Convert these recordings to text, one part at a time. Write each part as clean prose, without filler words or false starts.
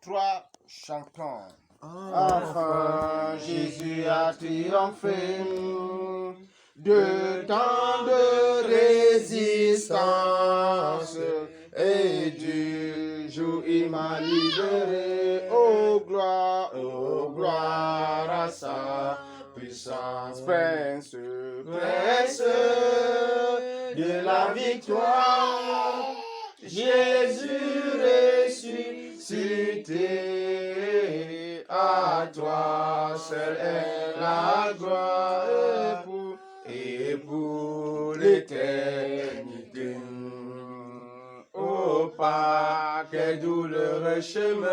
3, chantons. Enfin, Jésus a triomphé de tant de résistance et du jour il m'a libéré. Oh gloire à sa puissance. Prince de la victoire, Jésus ressuscité, à toi seul est la gloire et pour l'éternité. Oh pas quel douloureux chemin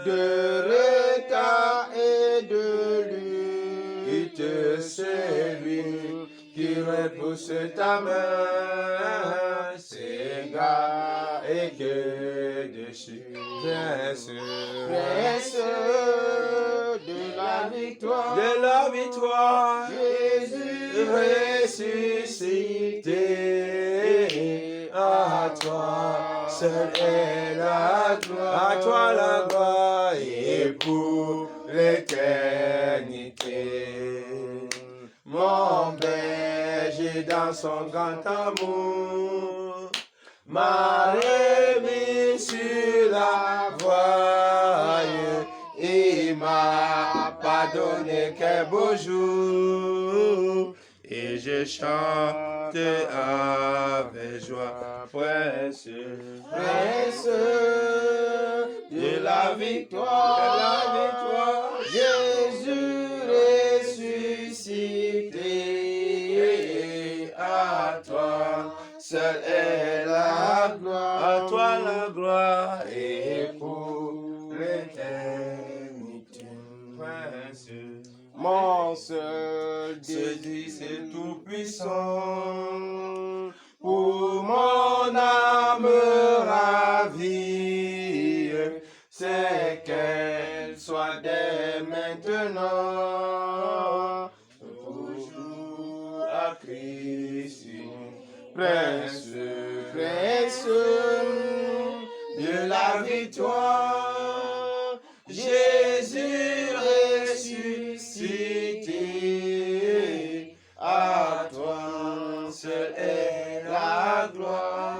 de retard et de lutte, celui qui repousse ta main s'égare et que dessus presse de la victoire, Jésus ressuscité, à toi seul est la gloire, à toi la gloire et pour l'éternité. Mon berger dans son grand amour m'a remis sur la voie et m'a pardonné quel beau jour. Et je chante avec joie, prince de la victoire, Jésus ressuscité, à toi seul est la gloire, à toi la gloire et pour l'éternité. Mon seul désir c'est tout puissant pour mon âme ravie, c'est qu'elle soit dès maintenant toujours à Christ, prince de la victoire, Jésus ressuscité, à toi seul est la gloire,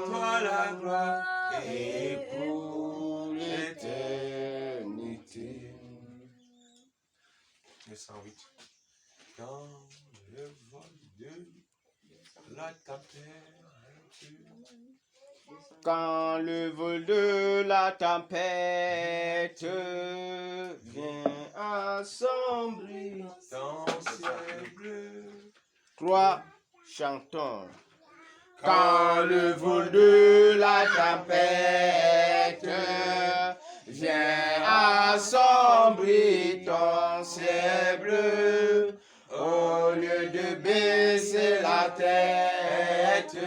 et pour l'éternité. Le 108. Quand le vol de la tempête, quand le vol de la tempête vient assombrir ton ciel bleu. 3, chantons. Quand le vol de la tempête vient assombrir ton ciel bleu, au lieu de baisser la tête,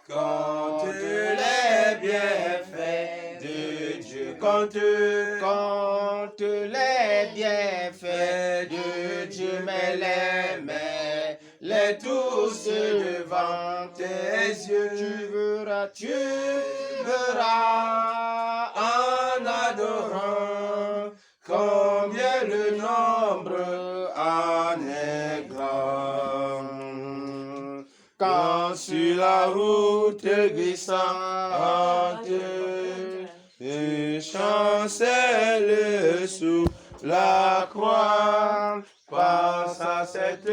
compte les bienfaits de Dieu, compte les bienfaits de Dieu, mais les tous devant tes yeux, tu verras en adorant combien le nombre en est grand. Quand sur la route glissante, tu chancelles sous la croix, pense à cette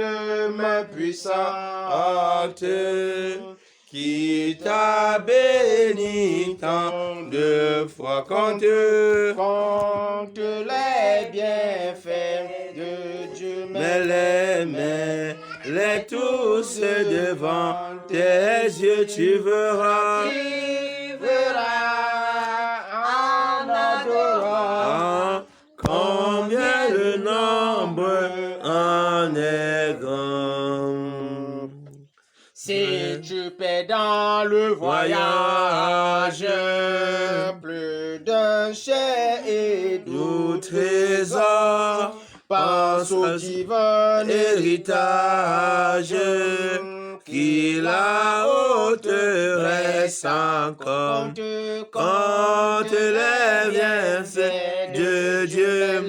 main puissante qui t'a béni tant de fois. Compte les bienfaits de Dieu, mais les tous devant tes yeux, tu verras en adorant combien le nombre en est grand. Si tu paies dans le voyage plus d'un chai et d'eau trésor, pense au divin héritage qui la haute reste encore. Compte chante les bienfaits de Dieu.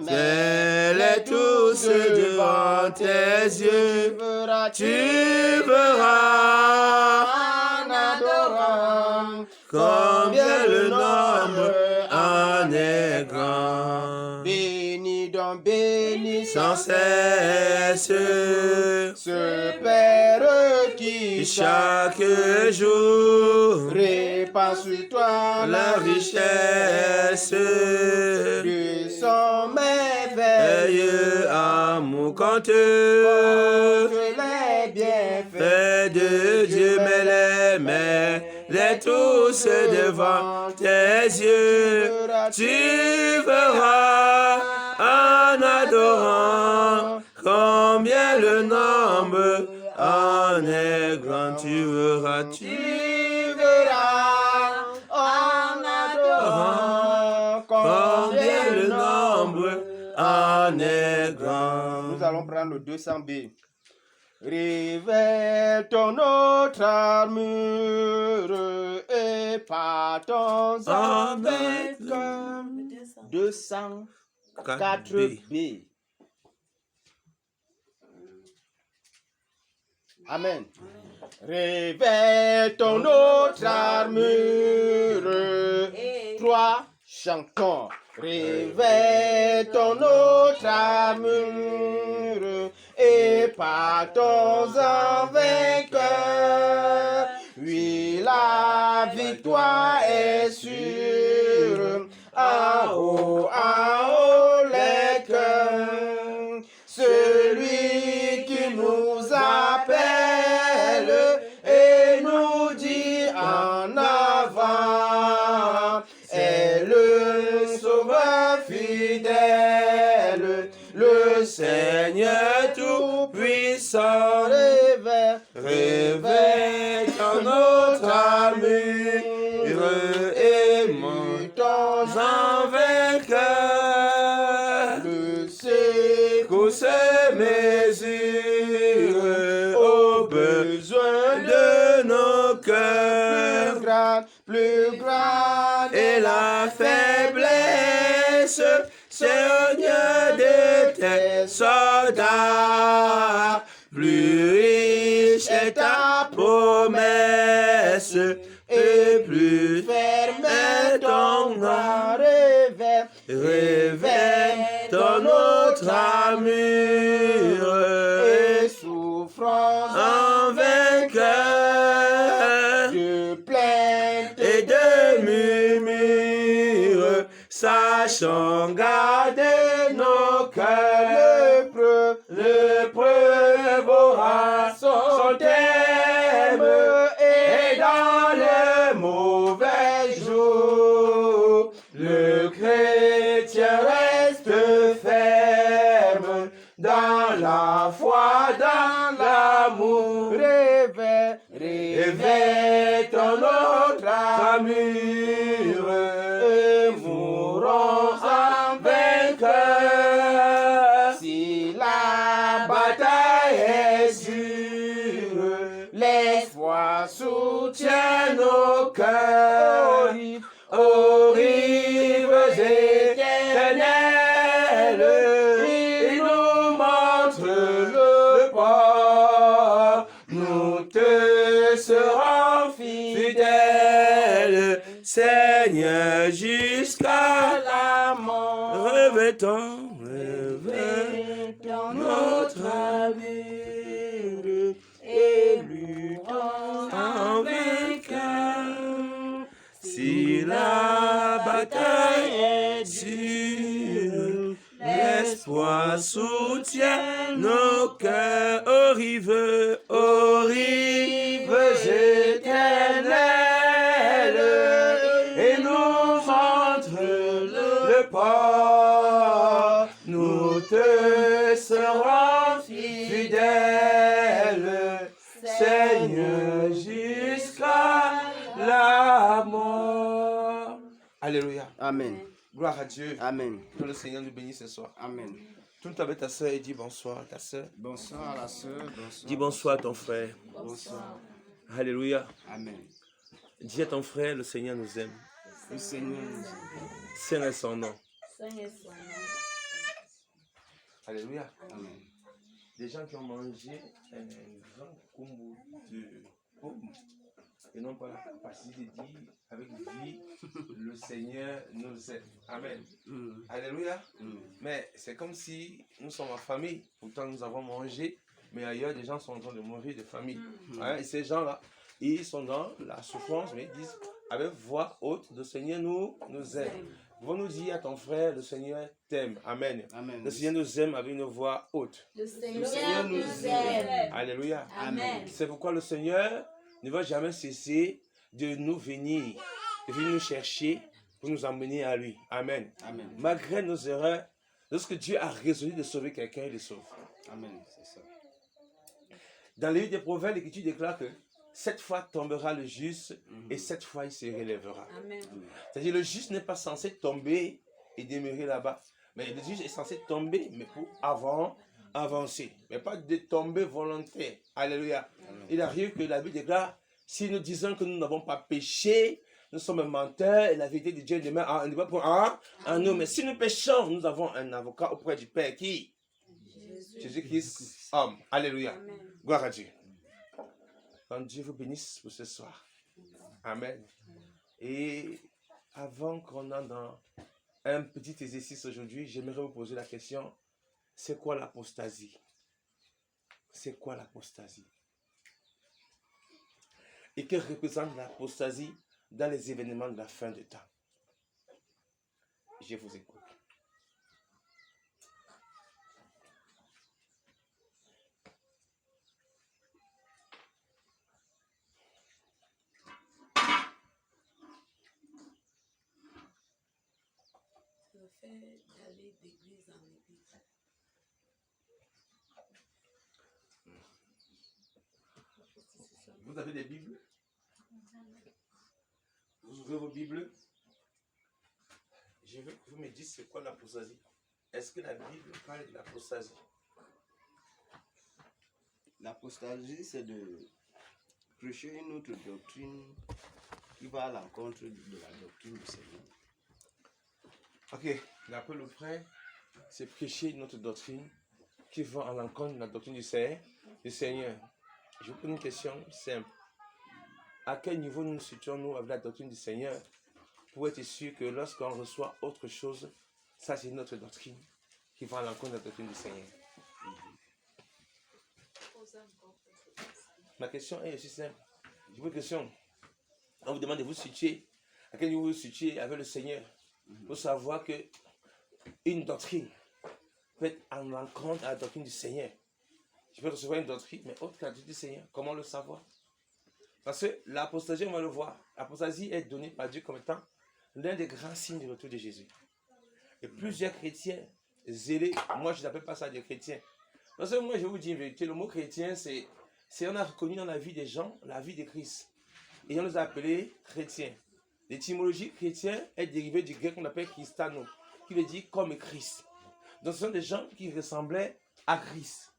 Fais-les tous devant tes yeux. Tu verras en adorant combien le nombre en est grand. Bénis donc, bénis Sans cesse ce Père qui chaque jour répand sur toi la richesse de son merveilleux amour quanteux les bienfaits fait de Dieu, mais les tous devant tes yeux. Tu verras en adorant combien le nombre en est grand. Tu verras en adorant combien le nombre en est grand. Nous allons prendre le 200B. Révèle ton autre armure et par ton avec 204B. Amen. Révèle ton autre armure. 3 chantons. Révèle ton autre armure et partons en vainqueur. Oui, la victoire est sûre. En haut les cœurs. Celui qui nous appelle et nous dit en avant est le Sauveur fidèle, le Seigneur tout-puissant. Réveille ton notre armure et montons en vainqueur. Le secours se mesure aux besoins de nos cœurs. Plus grande est la faiblesse, Seigneur de tes soldats. Plus riche est ta promesse et plus ferme est ton bras. Révèle ton autre armure et souffrance en vainqueur. De plaintes et de murmures, sachant garder nos cœurs. L'épreuve aura son thème et dans les mauvais jours, le chrétien reste ferme dans la foi, dans l'amour. Réveille ton autre armure et mourons en vainqueur. Si la bataille est dure, l'espoir soutient nos cœurs. Aux rives éternelles, il nous montre le port. Nous te serons fidèles, Seigneur, jusqu'à la mort. Réveillons notre armure et luttons en vainqueur. Si la bataille est dure, l'espoir soutient nos cœurs. Aux rives éternelles, et nous montre le port. Nous te serons fidèles, Seigneur, jusqu'à la mort. Alléluia. Amen. Gloire à Dieu. Amen. Que le Seigneur nous bénisse ce soir. Amen. Tourne avec ta soeur et dis bonsoir à ta soeur. Bonsoir à la soeur. Bonsoir. Dis bonsoir à ton frère. Bonsoir. Alléluia. Amen. Dis à ton frère, le Seigneur nous aime. Le Seigneur. Saint est son nom. Saint est son nom. Alléluia. Amen. Des gens qui ont mangé un grand combo de pommes et n'ont pas la capacité de dire avec vie, le Seigneur nous aide. Amen. Alléluia. Mais c'est comme si nous sommes en famille, pourtant nous avons mangé, mais ailleurs des gens sont en train de mourir de famille. Et ces gens-là, ils sont dans la souffrance, mais ils disent avec voix haute, le Seigneur nous aide. Vous nous dire à ton frère, le Seigneur t'aime. Amen. Amen. Le Seigneur nous aime avec une voix haute. Le Seigneur nous aime. Alléluia. Amen. C'est pourquoi le Seigneur ne va jamais cesser de nous venir nous chercher pour nous emmener à lui. Amen. Amen. Malgré nos erreurs, lorsque Dieu a résolu de sauver quelqu'un, il le sauve. Amen. C'est ça. Dans le livre des Proverbes, l'Écriture déclare que 7 fois tombera le juste et 7 fois il se relèvera. Amen. C'est-à-dire le juste n'est pas censé tomber et demeurer là-bas. Mais le juste est censé tomber, mais pour avancer. Mais pas de tomber volontaire. Alléluia. Il arrive que la Bible déclare, si nous disons que nous n'avons pas péché, nous sommes menteurs et la vérité de Dieu demeure en nous. Mais si nous péchons, nous avons un avocat auprès du Père qui? Jésus-Christ, homme. Alléluia. Amen. Gloire à Dieu. Que Dieu vous bénisse pour ce soir. Amen. Et avant qu'on entre dans un petit exercice aujourd'hui, j'aimerais vous poser la question, c'est quoi l'apostasie? C'est quoi l'apostasie? Et que représente l'apostasie dans les événements de la fin des temps? Je vous écoute. Le fait d'aller d'église en église. Vous avez des Bibles? Vous ouvrez vos Bibles? Je veux que vous me dites c'est quoi l'apostasie. Est-ce que la Bible parle de l'apostasie? L'apostasie, c'est de prêcher une autre doctrine qui va à l'encontre de la doctrine du Seigneur. Ok, d'après le frère, c'est prêcher une autre doctrine qui va à l'encontre de la doctrine du Seigneur. Je vous pose une question simple. À quel niveau nous nous situons-nous avec la doctrine du Seigneur pour être sûr que lorsqu'on reçoit autre chose, ça c'est notre doctrine qui va à l'encontre de la doctrine du Seigneur? Ma question est aussi simple. Je vous question. On vous demande de vous situer. À quel niveau vous vous situez avec le Seigneur? Pour savoir que une doctrine peut être en l'encontre à la doctrine du Seigneur. Je peux recevoir une doctrine, mais autre que la doctrine du Seigneur. Comment le savoir? Parce que l'apostasie, on va le voir. L'apostasie est donnée par Dieu comme étant l'un des grands signes du retour de Jésus. Et plusieurs chrétiens zélés, moi je n'appelle pas ça des chrétiens. Parce que moi je vous dis une vérité, le mot chrétien, c'est on a reconnu dans la vie des gens la vie de Christ. Et on les a appelés chrétiens. L'étymologie chrétien est dérivée du grec qu'on appelle Christano, qui veut dire comme Christ. Donc ce sont des gens qui ressemblaient à Christ.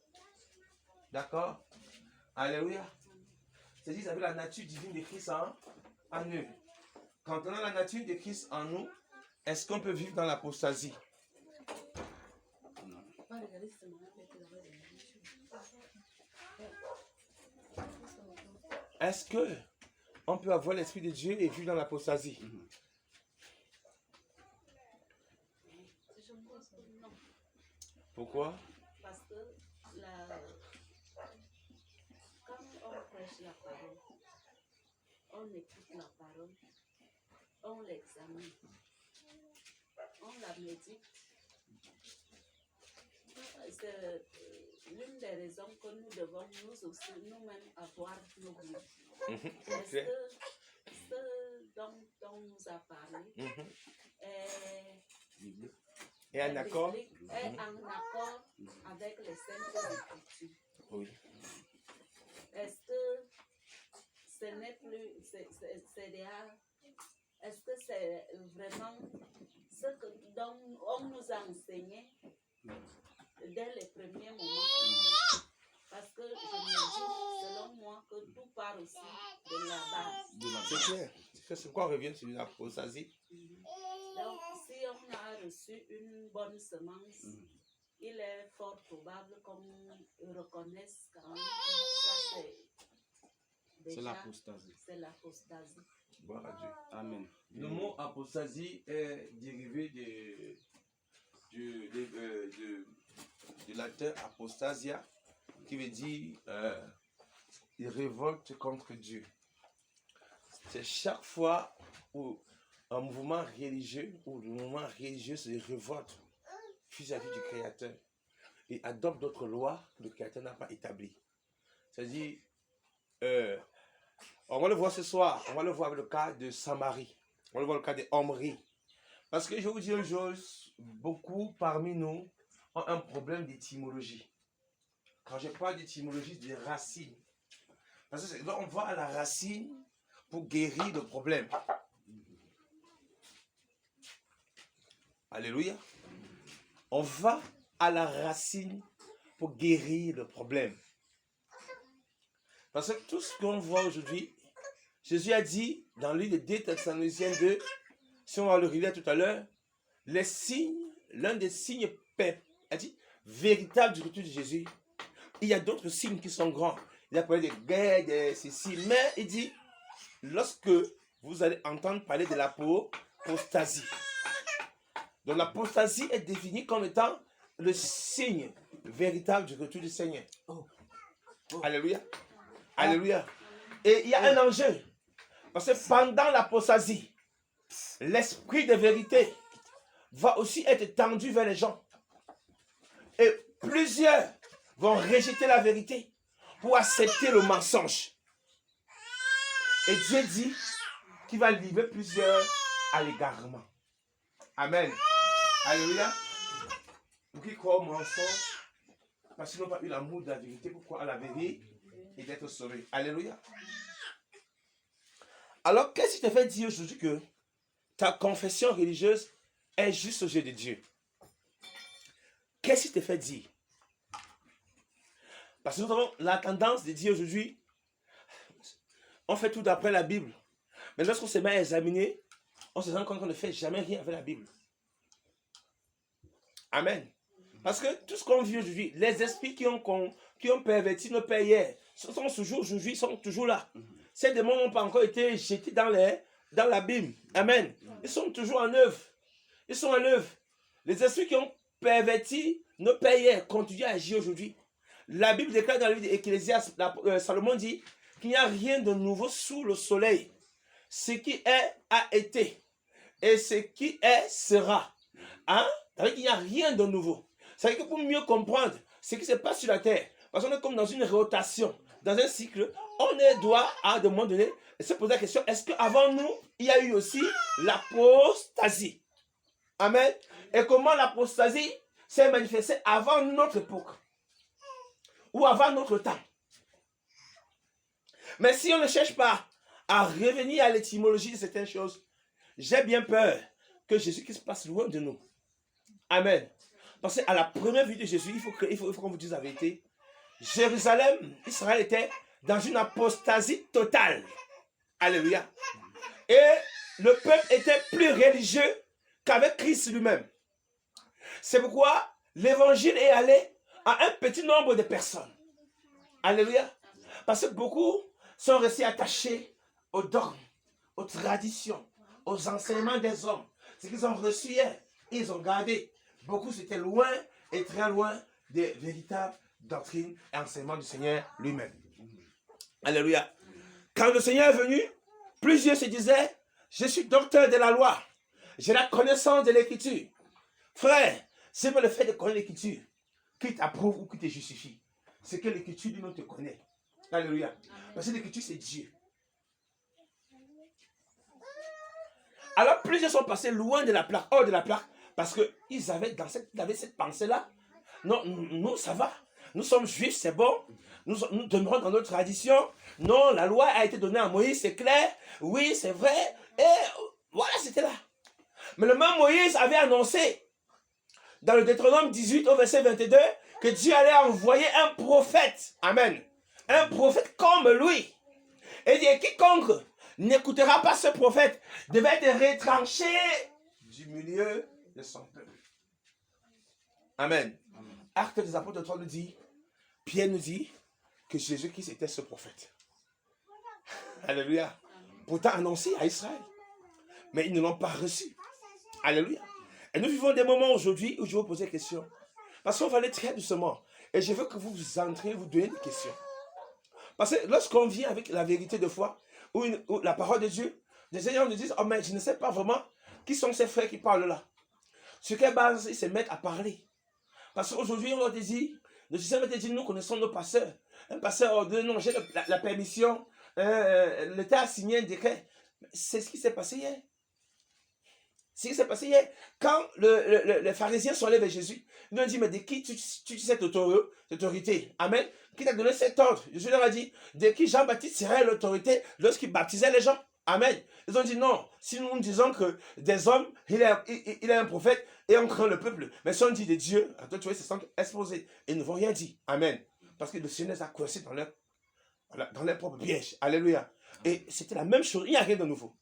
D'accord? Alléluia. C'est-à-dire qu'ils avaient la nature divine de Christ en eux. Quand on a la nature de Christ en nous, est-ce qu'on peut vivre dans l'apostasie? Est-ce que on peut avoir l'Esprit de Dieu et vivre dans l'apostasie? Pourquoi? Parce que quand on prêche la parole, on écoute la parole, on l'examine, on la médite. C'est l'une des raisons que nous devons nous aussi nous-mêmes avoir nos Bibles. Est-ce que ce dont on nous a parlé est en accord? Est en accord avec les saintes écritures? Oui. Est-ce que ce n'est plus, est-ce que c'est vraiment ce dont on nous a enseigné dès les premiers moments? Parce que je me dis, selon moi, que tout part aussi de la base. C'est clair. C'est quoi revient sur l'apostasie? Donc, si on a reçu une bonne semence, il est fort probable qu'on reconnaisse quand même que ça C'est déjà, l'apostasie. c'est l'apostasie. Gloire à Dieu. Amen. Le mot apostasie est dérivé du latin apostasia, qui veut dire il révolte contre Dieu. C'est chaque fois où un mouvement religieux ou le mouvement religieux se révolte vis-à-vis du Créateur et adopte d'autres lois que le Créateur n'a pas établies. C'est-à-dire, on va le voir ce soir, on va le voir avec le cas de Samarie, on va le voir le cas de Omri. Parce que je vais vous dire une chose, beaucoup parmi nous ont un problème d'étymologie. Quand je parle d'étymologie, des racines. Parce que là, on va à la racine pour guérir le problème. Alléluia. On va à la racine pour guérir le problème. Parce que tout ce qu'on voit aujourd'hui, Jésus a dit dans l'île de 2 Thessaloniciens 2, si on va le relire tout à l'heure, les signes, l'un des signes a dit, véritable du retour de Jésus. Il y a d'autres signes qui sont grands. Il a parlé des guerres, de ceci, mais il dit, lorsque vous allez entendre parler de l'apostasie. Donc l'apostasie est définie comme étant le signe véritable du retour du Seigneur. Alléluia. Alléluia. Et il y a un enjeu. Parce que pendant l'apostasie, l'esprit de vérité va aussi être tendu vers les gens. Et plusieurs vont rejeter la vérité pour accepter le mensonge. Et Dieu dit qu'il va livrer plusieurs à l'égarement. Amen. Alléluia. Pour qu'ils croient au mensonge, parce qu'ils n'ont pas eu l'amour de la vérité pour croire à la vérité et d'être sauvés. Alléluia. Alors, qu'est-ce qui te fait dire aujourd'hui que ta confession religieuse est juste au jeu de Dieu? Qu'est-ce qui te fait dire? Parce que nous avons la tendance de dire aujourd'hui, on fait tout d'après la Bible. Mais lorsqu'on se met à examiner, on se rend compte qu'on ne fait jamais rien avec la Bible. Amen. Parce que tout ce qu'on vit aujourd'hui, les esprits qui ont perverti nos pères hier, sont toujours aujourd'hui, sont toujours là. Ces démons n'ont pas encore été jetés dans l'abîme. Amen. Ils sont toujours en œuvre. Ils sont en œuvre. Les esprits qui ont perverti nos pères hier continuent à agir aujourd'hui. La Bible déclare dans le livre d'Ecclésiaste, Salomon dit qu'il n'y a rien de nouveau sous le soleil. Ce qui est a été. Et ce qui est sera. Hein? C'est-à-dire qu'il n'y a rien de nouveau. C'est-à-dire que pour mieux comprendre ce qui se passe sur la terre, parce qu'on est comme dans une rotation, dans un cycle, on doit à un moment donné se poser la question, est-ce qu'avant nous, il y a eu aussi l'apostasie? Amen. Et comment l'apostasie s'est manifestée avant notre époque? Ou avant notre temps? Mais si on ne cherche pas à revenir à l'étymologie de certaines choses, j'ai bien peur que Jésus-Christ passe loin de nous. Amen. Parce qu'à la première vie de Jésus, il faut qu'on vous dise la vérité. Jérusalem, Israël était dans une apostasie totale. Alléluia. Et le peuple était plus religieux qu'avec Christ lui-même. C'est pourquoi l'évangile est allé à un petit nombre de personnes. Alléluia. Parce que beaucoup sont restés attachés aux dogmes, aux traditions, aux enseignements des hommes. Ce qu'ils ont reçu hier, ils ont gardé. Beaucoup étaient loin et très loin des véritables doctrines et enseignements du Seigneur lui-même. Alléluia. Quand le Seigneur est venu, plusieurs se disaient, je suis docteur de la loi. J'ai la connaissance de l'écriture. Frère, c'est pas le fait de connaître l'écriture qui t'approuve ou qui te justifie. C'est que l'écriture lui-même te connaît. Alléluia. Parce que l'écriture, c'est Dieu. Alors, plusieurs sont passés loin de la plaque, hors de la plaque, parce qu'ils avaient cette pensée-là. Non, nous, ça va. Nous sommes juifs, c'est bon. Nous demeurons dans notre tradition. Non, la loi a été donnée à Moïse, c'est clair. Oui, c'est vrai. Et voilà, c'était là. Mais le même Moïse avait annoncé, dans le Deutéronome 18 au verset 22, que Dieu allait envoyer un prophète. Amen. Un prophète comme lui. Et dit, quiconque n'écoutera pas ce prophète devait être retranché du milieu de son peuple. Amen. Acte des apôtres 3 nous dit, Pierre nous dit que Jésus-Christ était ce prophète. Alléluia. Pourtant annoncé à Israël. Mais ils ne l'ont pas reçu. Alléluia. Et nous vivons des moments aujourd'hui où je vais vous poser des questions. Parce qu'on va aller très doucement. Et je veux que vous vous entriez, vous donniez des questions. Parce que lorsqu'on vient avec la vérité de foi, ou la parole de Dieu, les gens nous disent, oh mais je ne sais pas vraiment qui sont ces frères qui parlent là. Sur quelle base ils se mettent à parler. Parce qu'aujourd'hui, on leur dit, le système te dit, nous connaissons nos pasteurs. Un pasteur ordonne, non, j'ai la permission, l'État a signé un décret. C'est ce qui s'est passé hier. C'est ce qui s'est passé hier. Quand les pharisiens sont allés vers Jésus, ils lui ont dit, mais de qui tu cette autorité? Amen. Qui t'a donné cet ordre? Jésus leur a dit, de qui Jean-Baptiste serait l'autorité lorsqu'il baptisait les gens? Amen. Ils ont dit non. Si nous disons que des hommes, il est un prophète et on craint le peuple. Mais si on dit de Dieu, attends, tu vois, ils se sentent exposés. Ils ne vont rien dire. Amen. Parce que le Seigneur les a coincés dans leur propre piège. Alléluia. Et c'était la même chose. Il n'y a rien de nouveau.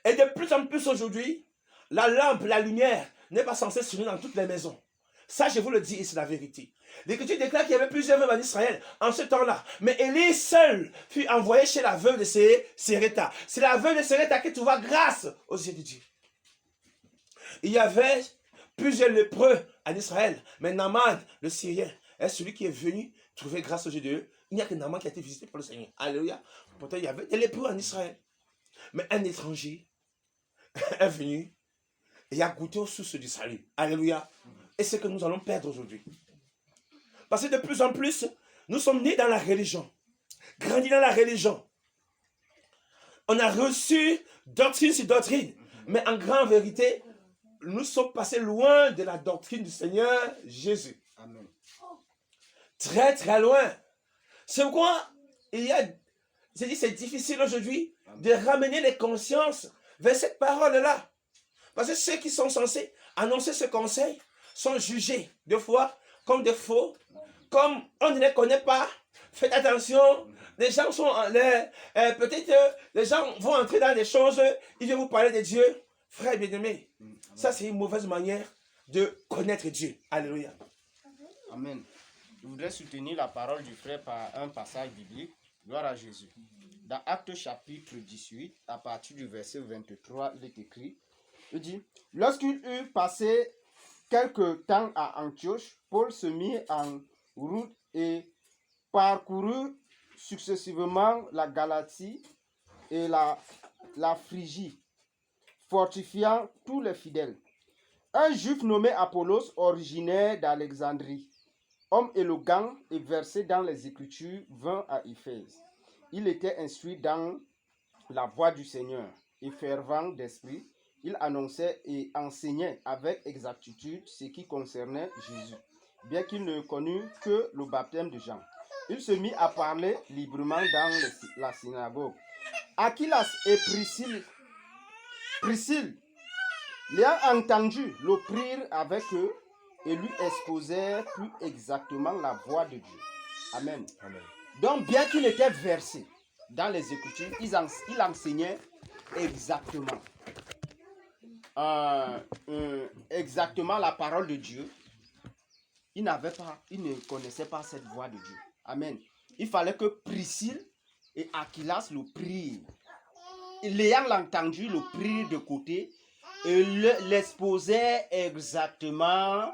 Et de plus en plus aujourd'hui, la lampe, la lumière n'est pas censée s'unir dans toutes les maisons. Ça, je vous le dis et c'est la vérité. L'Écriture déclare qu'il y avait plusieurs veuves en Israël en ce temps-là. Mais Élie seul fut envoyé chez la veuve de Séréta. C'est la veuve de Séréta qui trouva grâce aux yeux de Dieu. Il y avait plusieurs lépreux en Israël. Mais Naaman, le Syrien, est celui qui est venu trouver grâce aux yeux de Dieu. Il n'y a que Naaman qui a été visité par le Seigneur. Alléluia. Pourtant, il y avait des lépreux en Israël. Mais un étranger est venu et a goûté aux sources du salut. Alléluia. Et c'est ce que nous allons perdre aujourd'hui. Parce que de plus en plus, nous sommes nés dans la religion, grandis dans la religion. On a reçu doctrine sur doctrine, mais en grande vérité, nous sommes passés loin de la doctrine du Seigneur Jésus. Amen. Très très loin. C'est pourquoi c'est difficile aujourd'hui de ramener les consciences vers cette parole-là. Parce que ceux qui sont censés annoncer ce conseil sont jugés de fois comme des faux, comme on ne les connaît pas. Faites attention, les gens sont peut-être les gens vont entrer dans des choses, ils viennent vous parler de Dieu. Frère bien-aimé, ça c'est une mauvaise manière de connaître Dieu. Alléluia. Amen. Je voudrais soutenir la parole du frère par un passage biblique. Gloire à Jésus. Dans Actes chapitre 18, à partir du verset 23, il est écrit, il dit, lorsqu'il eut passé quelque temps à Antioche, Paul se mit en route et parcourut successivement la Galatie et la Phrygie, fortifiant tous les fidèles. Un juif nommé Apollos, originaire d'Alexandrie, homme éloquent et versé dans les Écritures, vint à Éphèse. Il était instruit dans la voie du Seigneur et fervent d'esprit. Il annonçait et enseignait avec exactitude ce qui concernait Jésus, bien qu'il ne connût que le baptême de Jean. Il se mit à parler librement dans la synagogue. Aquilas et Priscille, l'ayant entendu, le prirent avec eux et lui exposèrent plus exactement la voie de Dieu. Amen. Amen. Donc, bien qu'il était versé dans les Écritures, il enseignait exactement. Exactement la parole de Dieu. Il ne connaissait pas cette voix de Dieu. Amen. Il fallait que Priscille et Aquilas le prient. L'ayant entendu, le prirent de côté et l'exposaient exactement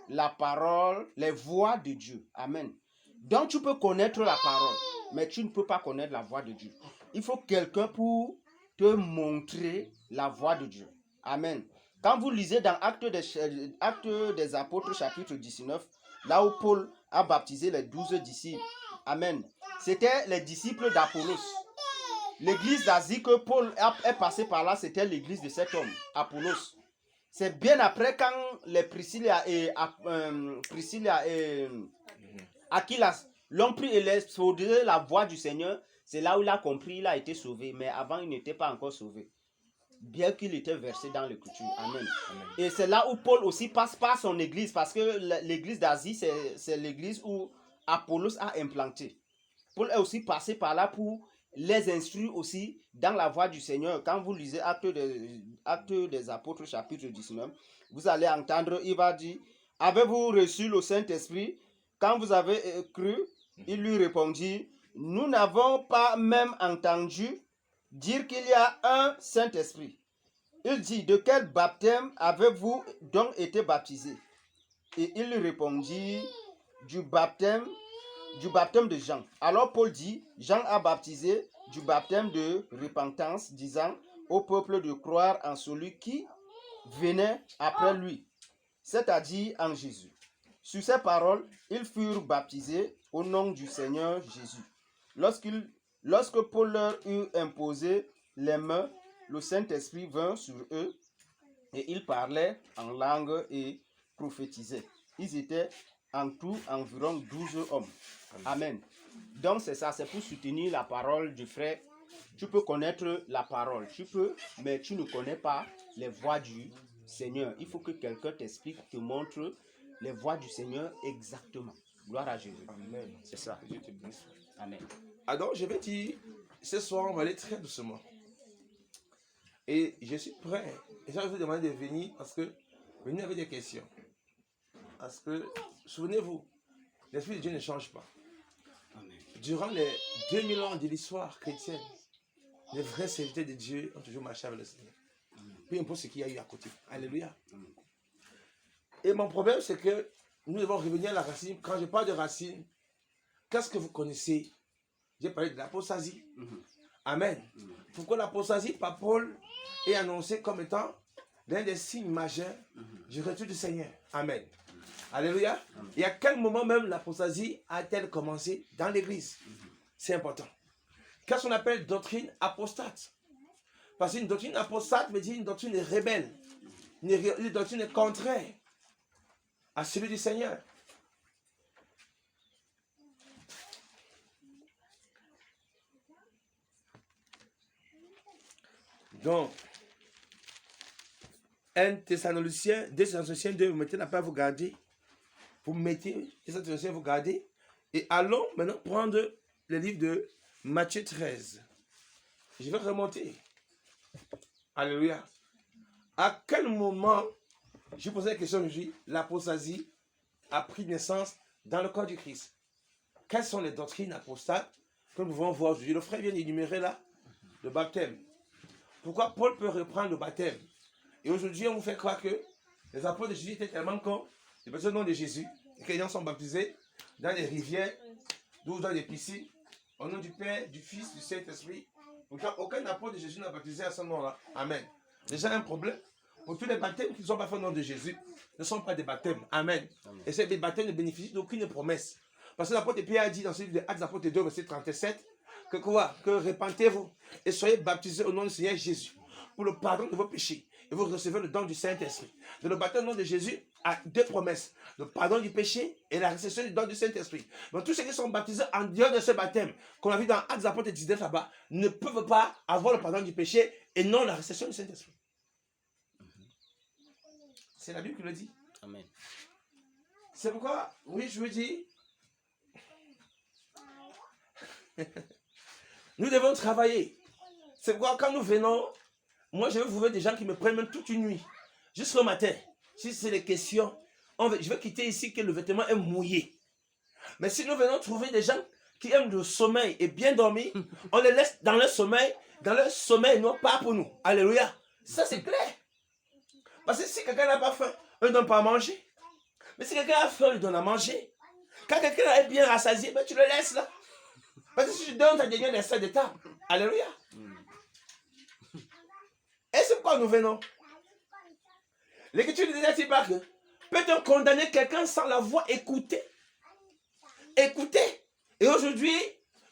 la parole, les voix de Dieu. Amen. Donc tu peux connaître la parole, mais tu ne peux pas connaître la voix de Dieu. Il faut quelqu'un pour te montrer la voix de Dieu. Amen. Quand vous lisez dans Actes des Apôtres, chapitre 19, là où Paul a baptisé les 12 disciples. Amen. C'était les disciples d'Apollos. L'église d'Asie que Paul est passé par là, c'était l'église de cet homme, Apollos. C'est bien après quand les Priscilla et Aquilas l'ont pris et l'exposé la voix du Seigneur. C'est là où il a compris, il a été sauvé. Mais avant, il n'était pas encore sauvé. Bien qu'il était versé dans l'écriture. Amen. Amen. Et c'est là où Paul aussi passe par son église. Parce que l'église d'Asie, c'est l'église où Apollos a implanté. Paul est aussi passé par là pour les instruit aussi dans la voie du Seigneur. Quand vous lisez Actes des Apôtres, chapitre 19, vous allez entendre, il va dire, avez-vous reçu le Saint-Esprit? Quand vous avez cru, il lui répondit, nous n'avons pas même entendu dire qu'il y a un Saint-Esprit. Il dit, de quel baptême avez-vous donc été baptisé? Et il lui répondit, du baptême de Jean. Alors Paul dit, Jean a baptisé du baptême de repentance, disant au peuple de croire en celui qui venait après lui, c'est-à-dire en Jésus. Sur ces paroles, ils furent baptisés au nom du Seigneur Jésus. Lorsque Paul leur eut imposé les mains, le Saint-Esprit vint sur eux et ils parlaient en langue et prophétisaient. Ils étaient en tout environ 12 hommes. Amen. Donc c'est ça, c'est pour soutenir la parole du frère. Tu peux connaître la parole, mais tu ne connais pas les voies du Seigneur. Il faut que quelqu'un t'explique, te montre les voies du Seigneur exactement. Gloire à Jésus. Amen. C'est ça. Dieu te bénisse. Amen. Alors, je vais dire, ce soir, on va aller très doucement. Et je suis prêt. Et ça, je vous demande de venir parce que venez avec des questions. Parce que, souvenez-vous, l'Esprit de Dieu ne change pas. Amen. Durant les 2000 ans de l'histoire chrétienne, les vrais serviteurs de Dieu ont toujours marché avec le Seigneur. Peu importe ce qu'il y a eu à côté. Alléluia. Et mon problème, c'est que nous devons revenir à la racine. Quand je parle de racine, qu'est-ce que vous connaissez? J'ai parlé de l'apostasie. Amen. Pourquoi l'apostasie par Paul est annoncé comme étant l'un des signes majeurs du retour du Seigneur? Amen. Alléluia. Et à quel moment même l'apostasie a-t-elle commencé dans l'église? C'est important. Qu'est-ce qu'on appelle doctrine apostate? Parce qu'une doctrine apostate veut dire une doctrine rebelle. Une doctrine contraire à celui du Seigneur. Donc, 1 Thessaloniciens 2, vous mettez la paix, vous gardez. Vous mettez 2 Thessaloniciens, vous gardez. Et allons maintenant prendre le livre de Matthieu 13. Je vais remonter. Alléluia. À quel moment, je posais la question aujourd'hui, l'apostasie a pris naissance dans le corps du Christ? Quelles sont les doctrines apostates que nous pouvons voir aujourd'hui? Le frère vient d'énumérer là le baptême. Pourquoi Paul peut reprendre le baptême? Et aujourd'hui, on vous fait croire que les apôtres de Jésus étaient tellement cons, ils passaient au nom de Jésus, et que les gens sont baptisés dans les rivières, ou dans les piscines, au nom du Père, du Fils, du Saint-Esprit. Pourtant, aucun apôtre de Jésus n'a baptisé à ce nom-là. Amen. Déjà un problème. Pour tous les baptêmes qui ne sont pas faits au nom de Jésus, ne sont pas des baptêmes. Amen. Et ces baptêmes ne bénéficient d'aucune promesse. Parce que l'apôtre Pierre a dit dans ce livre de Actes des Apôtres 2, verset 37, que quoi? Que repentez-vous et soyez baptisés au nom du Seigneur Jésus pour le pardon de vos péchés. Et vous recevez le don du Saint-Esprit. De le baptême au nom de Jésus a deux promesses. Le pardon du péché et la réception du don du Saint-Esprit. Donc tous ceux qui sont baptisés en dehors de ce baptême, qu'on a vu dans Actes des Apôtres 19 là-bas, ne peuvent pas avoir le pardon du péché et non la réception du Saint-Esprit. C'est la Bible qui le dit. Amen. C'est pourquoi, oui, je veux dire, nous devons travailler. C'est pourquoi quand nous venons, moi je vais trouver des gens qui me prennent même toute une nuit, jusqu'au matin. Si c'est les questions, je vais quitter ici que le vêtement est mouillé. Mais si nous venons trouver des gens qui aiment le sommeil et bien dormir, on les laisse dans leur sommeil, non pas pour nous. Alléluia. Ça c'est clair. Parce que si quelqu'un n'a pas faim, on ne donne pas à manger. Mais si quelqu'un a faim, on lui donne à manger. Quand quelqu'un est bien rassasié, ben tu le laisses là. Parce que si tu donnes, ça devient des sacs de table. Alléluia. Et c'est pourquoi nous venons. L'Écriture disait ici que peut-on condamner quelqu'un sans l'avoir écouté? Écouter. Et aujourd'hui,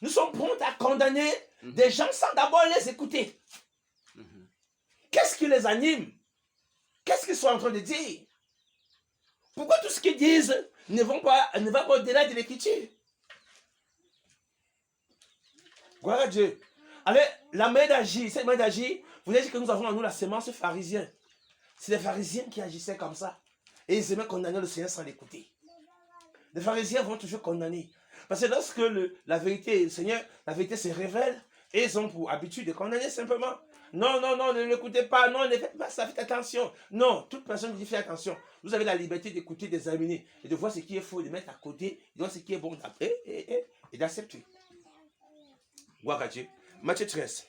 nous sommes prêts à condamner des gens sans d'abord les écouter. Qu'est-ce qui les anime? Qu'est-ce qu'ils sont en train de dire? Pourquoi tout ce qu'ils disent ne va pas au-delà de l'Écriture? Gloire à Dieu. Allez, la manière d'agir, cette manière d'agir, vous avez dit que nous avons en nous la sémence pharisien. C'est les pharisiens qui agissaient comme ça. Et ils aimaient condamner le Seigneur sans l'écouter. Les pharisiens vont toujours condamner. Parce que lorsque la vérité, le Seigneur, la vérité se révèle, Et ils ont pour habitude de condamner simplement. Non, non, non, ne l'écoutez pas. Non, ne faites pas ça, faites attention. Non, toute personne qui fait attention. Vous avez la liberté d'écouter, d'examiner et de voir ce qui est faux, de mettre à côté, de voir ce qui est bon et d'accepter. Gloire à Dieu. Matthieu 13.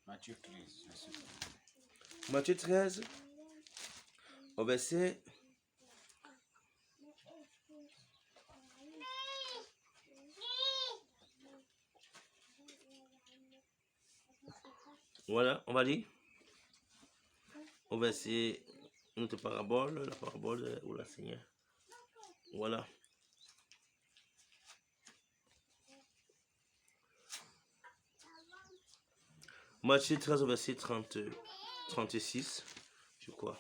Matthieu 13, verset 1. Matthieu 13, au verset. Voilà, on va dire. Au verset, notre parabole, la parabole de la Seigneur. Voilà. Matthieu 13, au verset 36, je crois.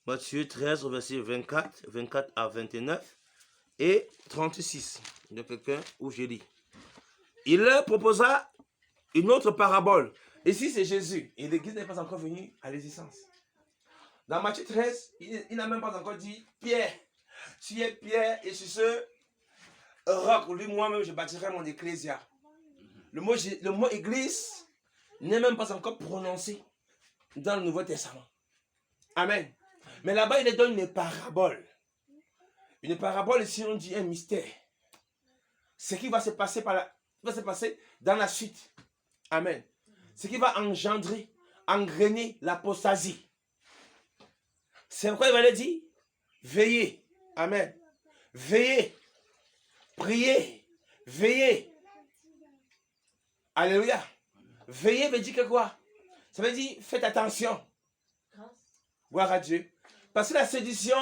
Matthieu 13, au verset 24 à 29 et 36. Il y a quelqu'un où je lis. Il leur proposa une autre parabole. Ici, c'est Jésus. Et l'Église n'est pas encore venue à l'existence. Dans Matthieu 13, il n'a même pas encore dit Pierre. Tu es Pierre et sur ce roc, lui, moi-même, je bâtirai mon ecclésia. Le mot église n'est même pas encore prononcé dans le Nouveau Testament. Amen. Mais là-bas, il donne une parabole. Une parabole, ici, on dit un mystère. Ce qui va se passer dans la suite. Amen. Ce qui va engrainer l'apostasie. C'est pourquoi il va le dire, veillez. Amen. Veillez. Priez. Veillez. Alléluia. Veillez veut dire que quoi? Ça veut dire, faites attention. Gloire à Dieu. Parce que la séduction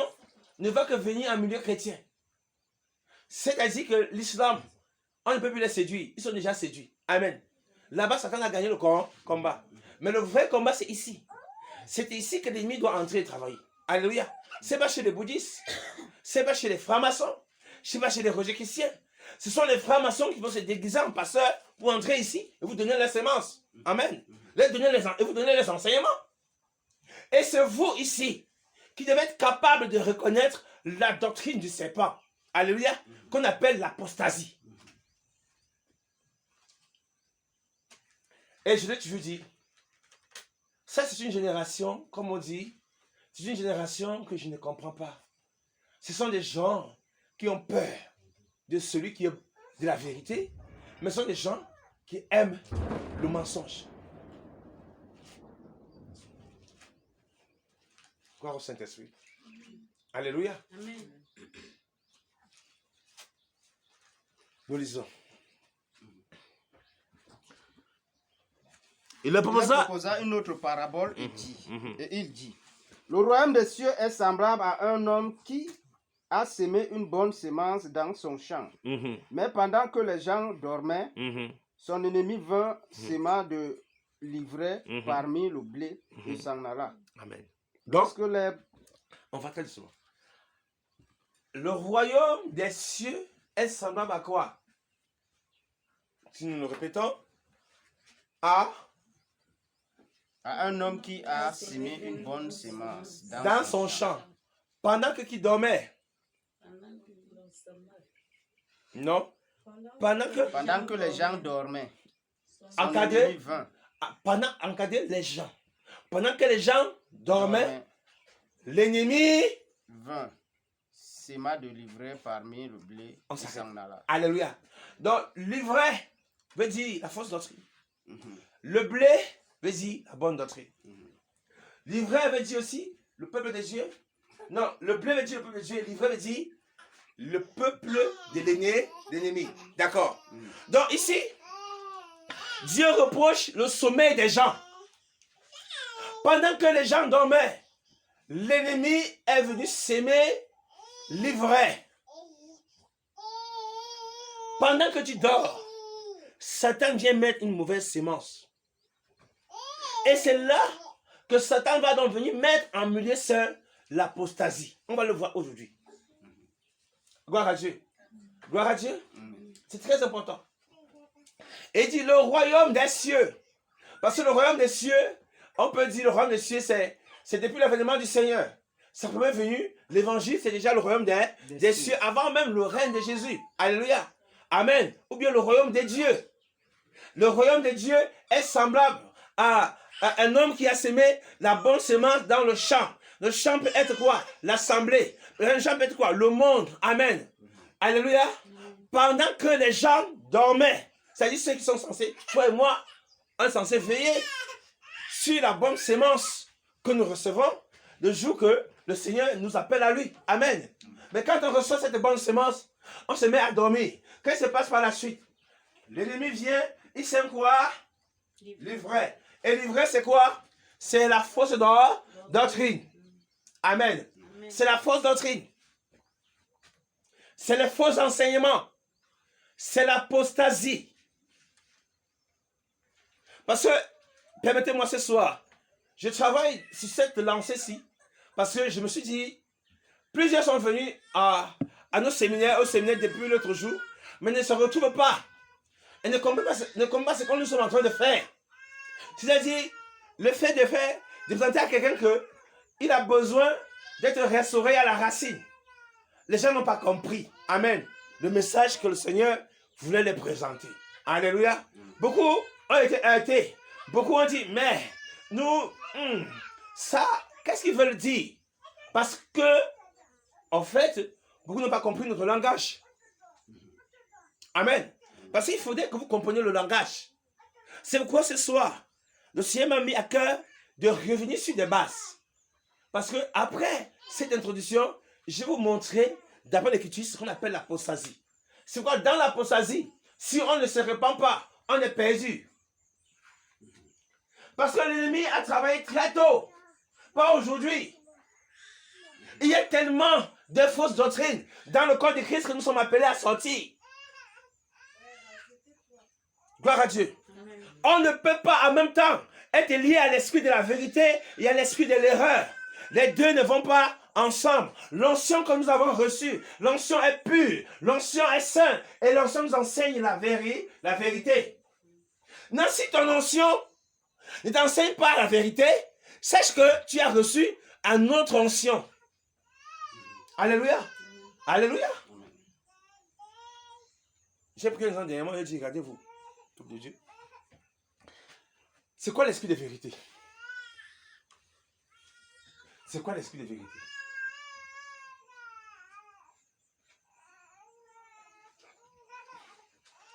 ne va que venir en milieu chrétien. C'est-à-dire que l'islam, on ne peut plus les séduire. Ils sont déjà séduits. Amen. Là-bas, Satan a gagné le combat. Mais le vrai combat, c'est ici. C'est ici que l'ennemi doit entrer et travailler. Alléluia. C'est pas chez les bouddhistes. C'est pas chez les francs-maçons. C'est pas chez les religieux chrétiens. Ce sont les francs-maçons qui vont se déguiser en passeurs pour entrer ici et vous donner la sémence. Amen. Et vous donner les enseignements. Et c'est vous ici qui devez être capable de reconnaître la doctrine du serpent. Alléluia. Qu'on appelle l'apostasie. Et je veux dire, ça c'est une génération, comme on dit, c'est une génération que je ne comprends pas. Ce sont des gens qui ont peur de celui qui est de la vérité, mais ce sont des gens qui aiment le mensonge. Gloire au Saint-Esprit. Alléluia. Amen. Nous lisons. Il leur proposa une autre parabole et il dit, le royaume des cieux est semblable à un homme qui a semé une bonne semence dans son champ. Mais pendant que les gens dormaient, son ennemi vint s'aima de l'ivraie parmi le blé et s'en alla. Amen. Donc, on va très doucement. Le royaume des cieux est semblable à quoi? Si nous le répétons, à un homme qui a semé une bonne semence dans son champ. Pendant que qui dormait? Non. Pendant que les gens dormaient. Encadrer les gens. Pendant que les gens dormaient, l'ennemi vint s'aima de l'ivraie parmi le blé et s'en alla. Alléluia. Donc l'ivraie veut dire la fausse doctrine. Le blé veut dire la bonne doctrine. L'ivraie veut dire aussi le peuple de Dieu. Non, le blé veut dire le peuple de Dieu. L'ivraie veut dire le peuple de l'ennemi. D'accord. Donc ici, Dieu reproche le sommeil des gens. Pendant que les gens dormaient, l'ennemi est venu s'aimer l'ivraie. Pendant que tu dors, Satan vient mettre une mauvaise sémence. Et c'est là que Satan va donc venir mettre en milieu seul l'apostasie. On va le voir aujourd'hui. Gloire à Dieu. Gloire à Dieu. C'est très important. Et il dit le royaume des cieux. Parce que le royaume des cieux, on peut dire le royaume des cieux, c'est depuis l'avènement du Seigneur. sa première venue, l'évangile, c'est déjà le royaume des cieux, avant même le règne de Jésus. Alléluia. Amen. Ou bien le royaume des dieux. Le royaume des dieux est semblable à un homme qui a semé la bonne semence dans le champ. Le champ peut être quoi? L'assemblée. Le champ peut être quoi? Le monde. Amen. Alléluia. Pendant que les gens dormaient, c'est-à-dire ceux qui sont censés, toi et moi, on est censés veiller sur la bonne sémence que nous recevons le jour que le Seigneur nous appelle à lui. Amen. Mais quand on reçoit cette bonne sémence, on se met à dormir. Qu'est-ce qui se passe par la suite? L'ennemi vient, il sème quoi? L'ivraie. Et l'ivraie, c'est quoi? C'est la fausse doctrine. Amen. C'est la fausse doctrine. C'est le faux enseignement. C'est l'apostasie. Parce que, permettez-moi ce soir, je travaille sur cette lancée-ci, parce que je me suis dit, plusieurs sont venus à nos séminaires, au séminaire depuis l'autre jour, mais ne se retrouvent pas. Et ne comprennent pas ce que nous sommes en train de faire. C'est-à-dire, le fait de présenter à quelqu'un qu'il a besoin d'être restauré à la racine. Les gens n'ont pas compris. Amen. Le message que le Seigneur voulait les présenter. Alléluia. Beaucoup ont été heurtés. Beaucoup ont dit, mais nous, ça, qu'est-ce qu'ils veulent dire? Parce que, en fait, beaucoup n'ont pas compris notre langage. Amen. Parce qu'il faudrait que vous compreniez le langage. C'est pourquoi ce soir, le Seigneur m'a mis à cœur de revenir sur des bases. Parce que après cette introduction, je vais vous montrer, d'après l'Écriture, ce qu'on appelle l'apostasie. C'est quoi? Dans l'apostasie, si on ne se répand pas, on est perdu. Parce que l'ennemi a travaillé très tôt, pas aujourd'hui. Il y a tellement de fausses doctrines dans le corps de Christ que nous sommes appelés à sortir. Gloire à Dieu. On ne peut pas en même temps être lié à l'esprit de la vérité et à l'esprit de l'erreur. Les deux ne vont pas ensemble. L'onction que nous avons reçue, l'onction est pure, l'onction est sainte et l'onction nous enseigne la vérité. Non, si ton onction ne t'enseigne pas la vérité, sache que tu as reçu une autre onction. Alléluia. Alléluia. J'ai pris un exemple dernièrement, j'ai dit, regardez-vous, peuple de Dieu. C'est quoi l'esprit de vérité? C'est quoi l'esprit de vérité?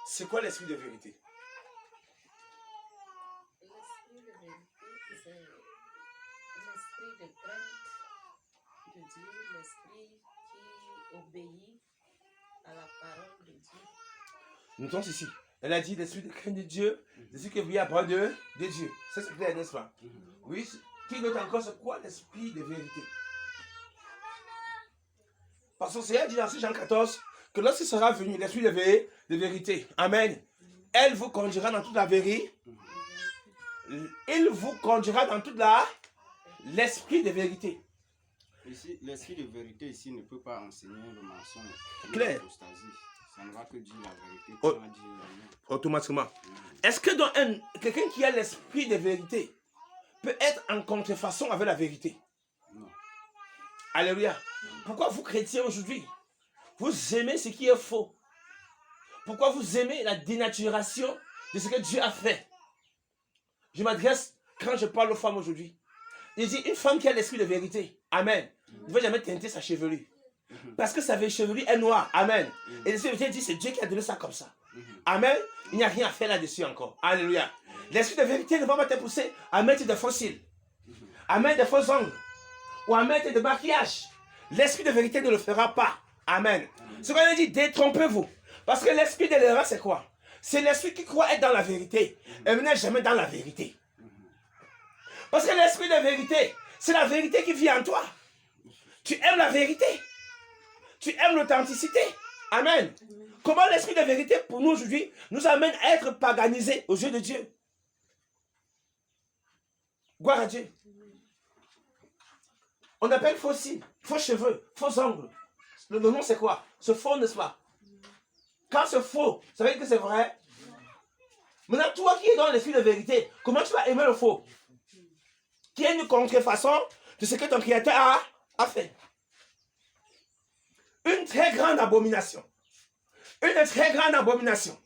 C'est quoi l'esprit de vérité? L'esprit de vérité, c'est l'esprit de crainte de Dieu, l'esprit qui obéit à la parole de Dieu. Notons ici. Elle a dit l'esprit de crainte de Dieu, l'esprit qui brille à part de Dieu. Ça c'est clair, n'est-ce pas? Oui. Qui note encore c'est quoi l'esprit de vérité? Parce que le Seigneur dit dans Jean 14 que lorsqu'il sera venu l'esprit de vérité, amen, elle vous conduira dans toute la vérité. Il vous conduira dans toute l'esprit de vérité. Ici, l'esprit de vérité ici ne peut pas enseigner le mensonge. Clair. L'apostasie. Ça ne va que dire la vérité. Oh. Comme a dit Daniel. Automatiquement. Est-ce que dans quelqu'un qui a l'esprit de vérité peut être en contrefaçon avec la vérité? Non. Alléluia. Pourquoi vous, chrétiens, aujourd'hui, vous aimez ce qui est faux? Pourquoi vous aimez la dénaturation de ce que Dieu a fait? Je m'adresse, quand je parle aux femmes aujourd'hui, je dis, une femme qui a l'esprit de vérité, amen, ne va jamais teinter sa chevelure. Parce que sa chevelure est noire, amen. Et l'esprit de vérité dit, c'est Dieu qui a donné ça comme ça. Amen. Il n'y a rien à faire là-dessus encore. Alléluia. L'esprit de vérité ne va pas te pousser à mettre des faux cils, à mettre des faux ongles, ou à mettre des maquillages. L'esprit de vérité ne le fera pas. Amen. Ce qu'on a dit, détrompez-vous. Parce que l'esprit de l'erreur, c'est quoi? C'est l'esprit qui croit être dans la vérité et n'est jamais dans la vérité. Parce que l'esprit de vérité, c'est la vérité qui vit en toi. Tu aimes la vérité. Tu aimes l'authenticité. Amen. Comment l'esprit de vérité pour nous aujourd'hui nous amène à être paganisés aux yeux de Dieu? Gloire à Dieu. On appelle faux cils, faux cheveux, faux ongles. Le nom c'est quoi? C'est faux, n'est-ce pas? Quand c'est faux, ça veut dire que c'est vrai. Maintenant, toi qui es dans l'esprit de vérité, comment tu vas aimer le faux? Qui est une contrefaçon de ce que ton Créateur a fait. Une très grande abomination. Une très grande abomination.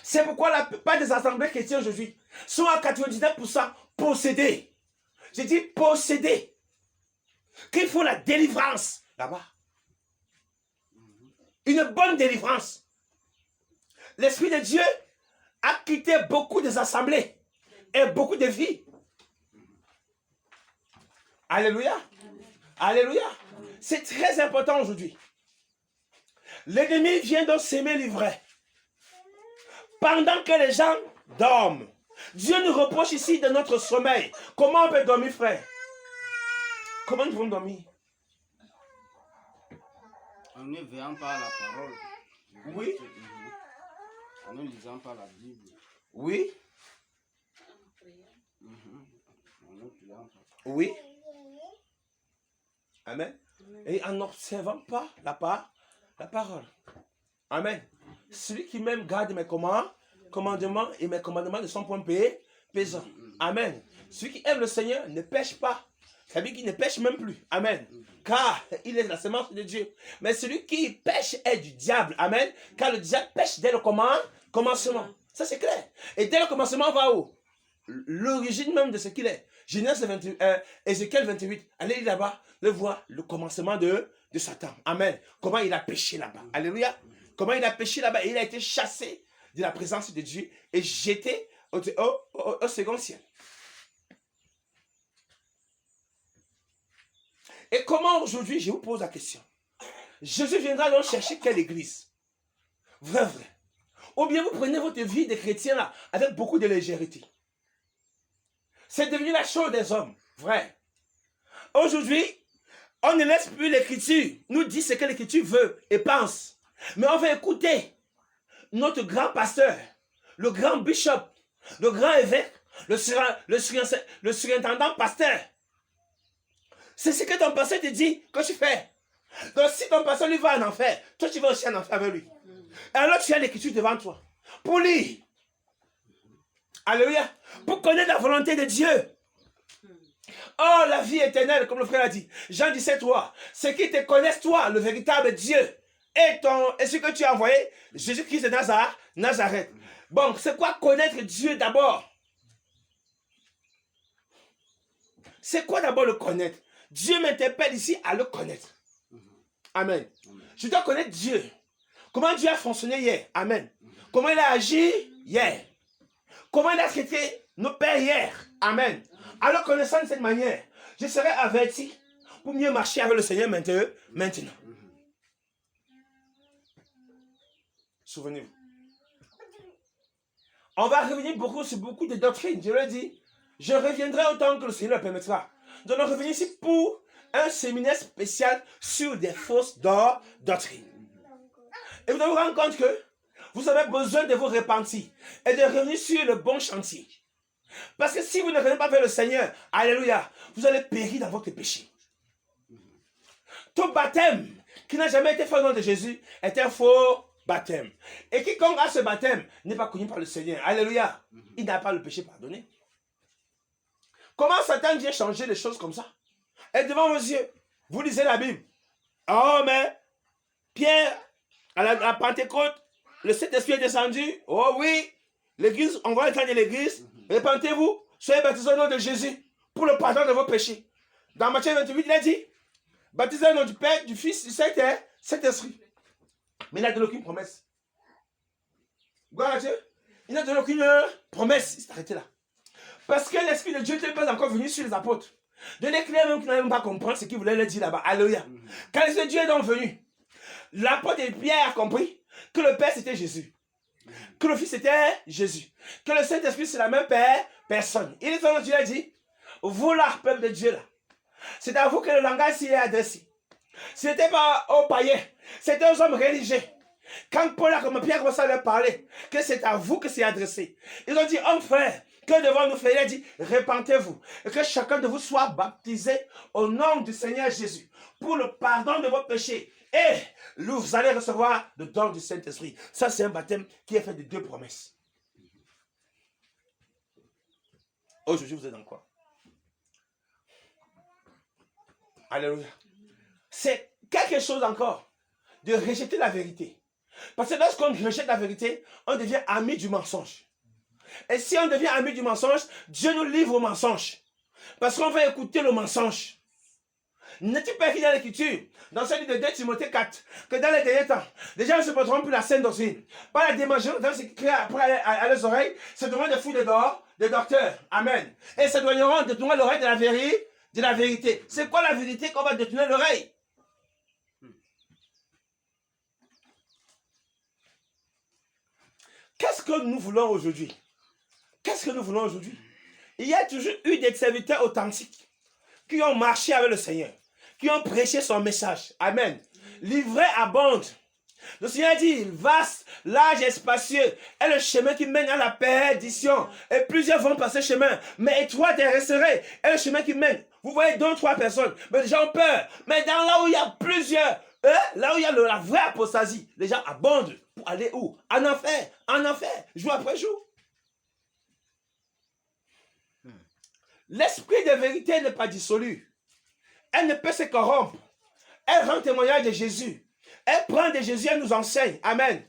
C'est pourquoi la plupart des assemblées chrétiennes aujourd'hui sont à 99% possédées. J'ai dit possédées. Qu'il faut la délivrance là-bas. Une bonne délivrance. L'Esprit de Dieu a quitté beaucoup des assemblées et beaucoup de vies. Alléluia. Alléluia. C'est très important aujourd'hui. L'ennemi vient donc s'aimer l'ivraie. Pendant que les gens dorment. Dieu nous reproche ici de notre sommeil. Comment on peut dormir, frère? Comment nous pouvons dormir? En ne veillant pas à la parole. Oui. En ne lisant pas la Bible. Oui. En ne priant pas. Oui. Amen. Et en n'observant pas la parole. Amen. Celui qui m'aime garde mes commandements et mes commandements ne sont point pesants. Amen. Celui qui aime le Seigneur ne pêche pas. Ça veut dire qu'il ne pêche même plus. Amen. Car il est la semence de Dieu. Mais celui qui pêche est du diable. Amen. Car le diable pêche dès le commencement. Ça c'est clair. Et dès le commencement, on va où? L'origine même de ce qu'il est. Genèse 28, Ézéchiel 28. Allez là-bas, le voir le commencement de Satan. Amen. Comment il a péché là-bas. Alléluia. Comment il a péché là-bas. Il a été chassé de la présence de Dieu et jeté au second ciel. Et comment aujourd'hui, je vous pose la question. Jésus viendra donc chercher quelle église? Vrai. Ou bien vous prenez votre vie de chrétien là avec beaucoup de légèreté. C'est devenu la chose des hommes. Vrai. Aujourd'hui, on ne laisse plus l'écriture nous dire ce que l'écriture veut et pense. Mais on va écouter notre grand pasteur, le grand bishop, le grand évêque, le surintendant pasteur. C'est ce que ton pasteur te dit que tu fais. Donc si ton pasteur lui va en enfer, toi tu vas aussi en enfer avec lui. Alors tu as l'écriture devant toi. Pour lire. Alléluia. Pour connaître la volonté de Dieu. Oh, la vie éternelle, comme le frère a dit. Jean 17:3. Ceux qui te connaissent, toi, le véritable Dieu. Et ce que tu as envoyé, Jésus-Christ de Nazareth. Bon, c'est quoi connaître Dieu d'abord? C'est quoi d'abord le connaître? Dieu m'interpelle ici à le connaître. Amen. Je dois connaître Dieu. Comment Dieu a fonctionné hier. Amen. Comment il a agi hier. Comment il a traité nos pères hier. Amen. Alors connaissant de cette manière, je serai averti pour mieux marcher avec le Seigneur maintenant. Souvenez-vous. On va revenir sur beaucoup de doctrines. Je l'ai dit. Je reviendrai autant que le Seigneur le permettra. Nous allons revenir ici pour un séminaire spécial sur des fausses doctrines. Et vous devez vous rendre compte que vous avez besoin de vous repentir et de revenir sur le bon chantier. Parce que si vous ne revenez pas vers le Seigneur, alléluia, vous allez périr dans votre péché. Tout baptême qui n'a jamais été fait au nom de Jésus est un faux baptême. Et quiconque a ce baptême n'est pas connu par le Seigneur. Alléluia. Il n'a pas le péché pardonné. Comment Satan vient changer les choses comme ça? Et devant vos yeux, vous lisez la Bible. Oh, mais Pierre, à la Pentecôte, le Saint-Esprit est descendu. Oh oui, l'église, on va entendre l'église. Répentez-vous, soyez baptisés au nom de Jésus pour le pardon de vos péchés. Dans Matthieu 28, il a dit, baptisez au nom du Père, du Fils, du Saint-Esprit. Mais il n'a donné aucune promesse. Gloire à Dieu. Il n'a donné aucune promesse. Il s'est arrêté là. Parce que l'Esprit de Dieu n'était pas encore venu sur les apôtres. De l'éclair même qui n'avaient même pas compris ce qu'il voulait leur dire là-bas. Alléluia. Quand l'Esprit de Dieu est donc venu, l'apôtre et Pierre a compris que le Père c'était Jésus. Que le Fils c'était Jésus. Que le Saint-Esprit c'est la même personne. Il est donc Dieu a dit, vous là, peuple de Dieu là, c'est à vous que le langage s'y est adressé. Ce n'était pas aux païens, c'était aux hommes religieux. Quand Paul a comme Pierre commencé à leur parler, que c'est à vous que c'est adressé. Ils ont dit, homme frère, que devons-nous faire? Il a dit, repentez-vous et que chacun de vous soit baptisé au nom du Seigneur Jésus pour le pardon de vos péchés. Et vous allez recevoir le don du Saint-Esprit. Ça, c'est un baptême qui est fait de 2 promesses. Aujourd'hui, vous êtes dans quoi? Alléluia. C'est quelque chose encore de rejeter la vérité. Parce que lorsqu'on rejette la vérité, on devient ami du mensonge. Et si on devient ami du mensonge, Dieu nous livre au mensonge. Parce qu'on va écouter le mensonge. N'es-tu pas écrit dans l'Écriture, dans ce livre de 2 Timothée 4, que dans les derniers temps, les gens ne se porteront plus la saine doctrine. Pas la démanger dans ce qui crée après à leurs oreilles, se tourneront des fous de dehors, des docteurs. Amen. Et se doigneront de tourner l'oreille de la vérité. C'est quoi la vérité qu'on va détourner l'oreille? Qu'est-ce que nous voulons aujourd'hui? Qu'est-ce que nous voulons aujourd'hui? Il y a toujours eu des serviteurs authentiques qui ont marché avec le Seigneur, qui ont prêché son message. Amen. Livré à bande. Le Seigneur dit, vaste, large et spacieux est le chemin qui mène à la perdition. Et plusieurs vont par ce chemin. Mais étroit et resserré est le chemin qui mène. Vous voyez 2 ou 3 personnes, mais les gens ont peur. Mais dans là où il y a plusieurs, là où il y a la vraie apostasie, les gens abondent pour aller où? En enfer, jour après jour. L'esprit de vérité n'est pas dissolu. Elle ne peut se corrompre. Elle rend témoignage de Jésus. Elle prend de Jésus, elle nous enseigne. Amen.